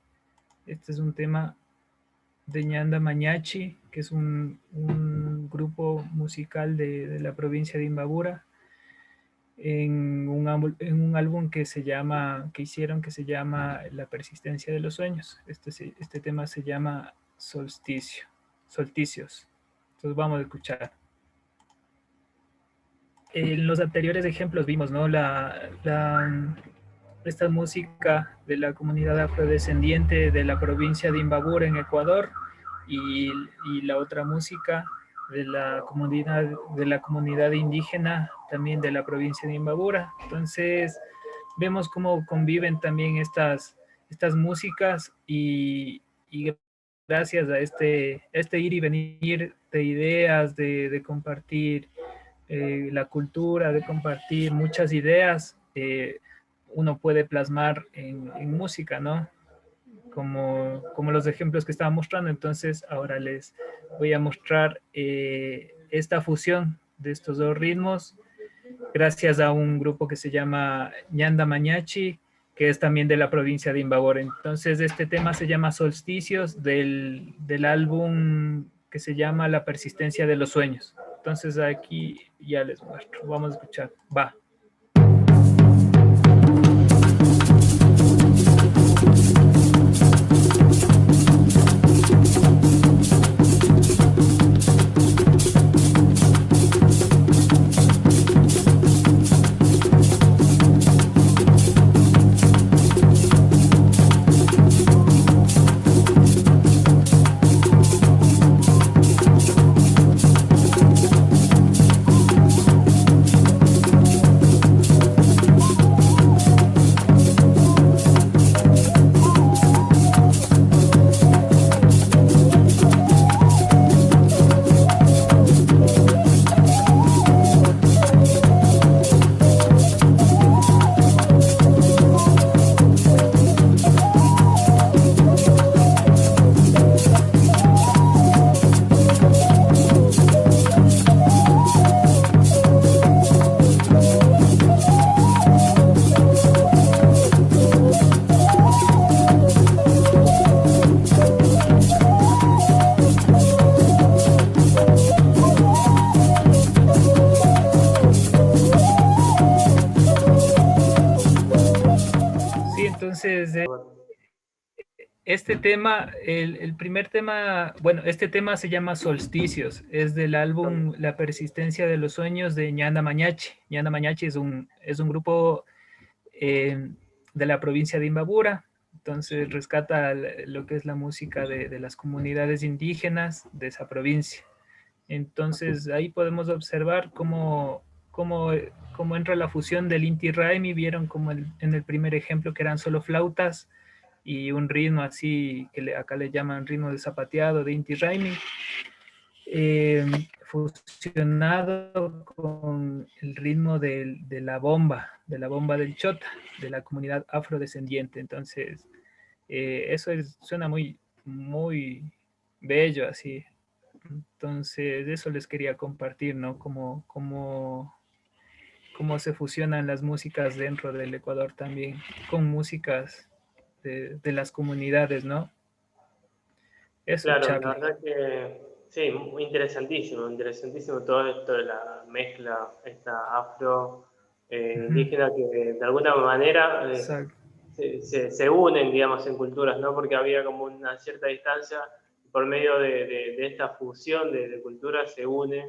este es un tema de Ñanda Mañachi, que es un grupo musical de la provincia de Imbabura, en un álbum que hicieron que se llama La persistencia de los sueños. Este tema se llama Solsticios. Entonces vamos a escuchar. En los anteriores ejemplos vimos, ¿no? Esta música de la comunidad afrodescendiente de la provincia de Imbabura en Ecuador y la otra música de la comunidad indígena también de la provincia de Imbabura. Entonces vemos cómo conviven también estas músicas y gracias a este ir y venir de ideas, de compartir la cultura, de compartir muchas ideas, uno puede plasmar en música, ¿no? Como los ejemplos que estaba mostrando. Entonces ahora les voy a mostrar esta fusión de estos dos ritmos gracias a un grupo que se llama Ñanda Mañachi, que es también de la provincia de Imbabura. Entonces este tema se llama Solsticios del álbum que se llama La persistencia de los sueños. Entonces aquí ya les muestro. Vamos a escuchar. Va. Entonces, este tema, el primer tema, bueno, este tema se llama Solsticios, es del álbum La persistencia de los sueños de Ñanda Mañachi. Ñanda Mañachi es un grupo de la provincia de Imbabura, entonces rescata lo que es la música de las comunidades indígenas de esa provincia. Entonces ahí podemos observar cómo entra la fusión del Inti Raymi. Vieron como en el primer ejemplo que eran solo flautas y un ritmo así que acá le llaman ritmo de zapateado de Inti Raymi, fusionado con el ritmo de la bomba del chota, de la comunidad afrodescendiente. Entonces eso suena muy, muy bello así. Entonces eso les quería compartir, ¿no? Cómo se fusionan las músicas dentro del Ecuador también con músicas de las comunidades, ¿no? Eso, claro, Charlie. la verdad que sí, muy interesantísimo todo esto de la mezcla esta afro indígena que de alguna manera se unen, digamos, en culturas, ¿no? Porque había como una cierta distancia, por medio de esta fusión de culturas se une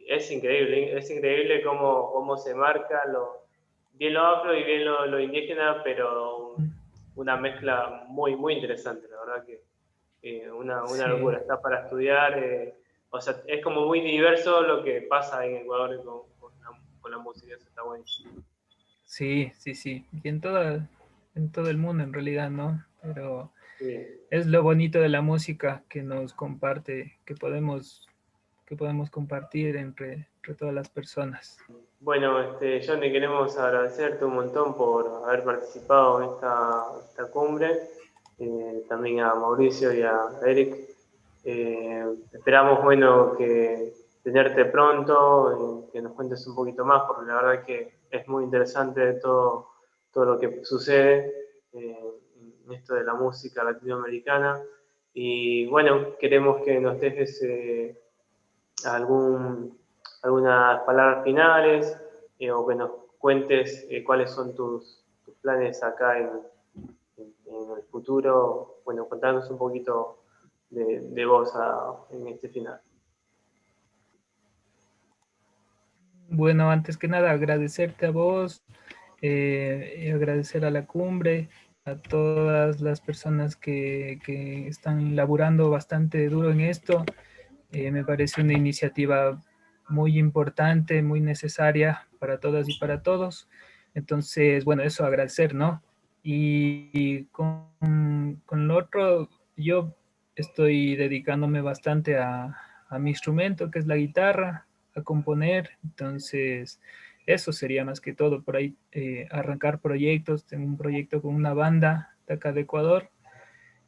es increíble cómo se marca bien lo afro y bien lo indígena, pero una mezcla muy interesante, la verdad que una Sí. locura, está para estudiar, o sea, es como muy diverso lo que pasa en Ecuador con la música, eso está buenísimo. Sí. Y en todo el mundo en realidad, ¿no? Pero Sí. es lo bonito de la música que nos comparte, que podemos compartir entre todas las personas. Bueno, Johnny, queremos agradecerte un montón por haber participado en esta cumbre, también a Mauricio y a Eric. Esperamos, bueno, que tenerte pronto, que nos cuentes un poquito más, porque la verdad que es muy interesante todo lo que sucede en esto de la música latinoamericana. Y bueno, queremos que nos dejes algunas palabras finales o que nos cuentes cuáles son tus planes acá en el futuro. Bueno, contanos un poquito de vos en este final. Bueno, antes que nada, agradecerte a vos, y agradecer a la cumbre, a todas las personas que están laburando bastante duro en esto. Me parece una iniciativa muy importante, muy necesaria para todas y para todos. Entonces, bueno, eso agradecer, ¿no? Y con lo otro, yo estoy dedicándome bastante a mi instrumento, que es la guitarra, a componer. Entonces, eso sería más que todo por ahí, arrancar proyectos. Tengo un proyecto con una banda de acá de Ecuador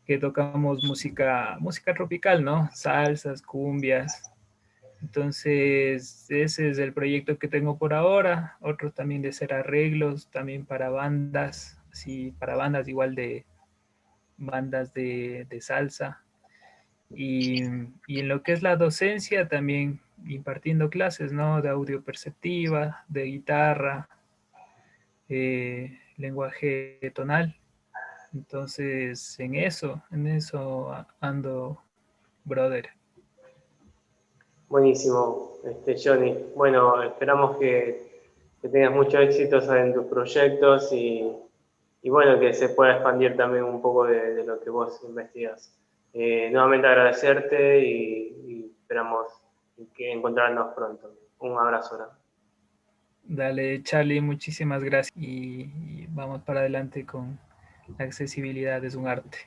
que tocamos música tropical, ¿no? Salsas, cumbias. Entonces, ese es el proyecto que tengo por ahora. Otro también de hacer arreglos, también para bandas, así, para bandas igual de bandas de salsa. Y en lo que es la docencia, también impartiendo clases, ¿no? De audio perceptiva, de guitarra, lenguaje tonal. Entonces, en eso ando, brother. Buenísimo, Johnny. Bueno, esperamos que tengas mucho éxito en tus proyectos y bueno, que se pueda expandir también un poco de lo que vos investigas. Nuevamente agradecerte y esperamos que encontrarnos pronto. Un abrazo grande. Dale, Charlie, muchísimas gracias y vamos para adelante con la accesibilidad, es un arte.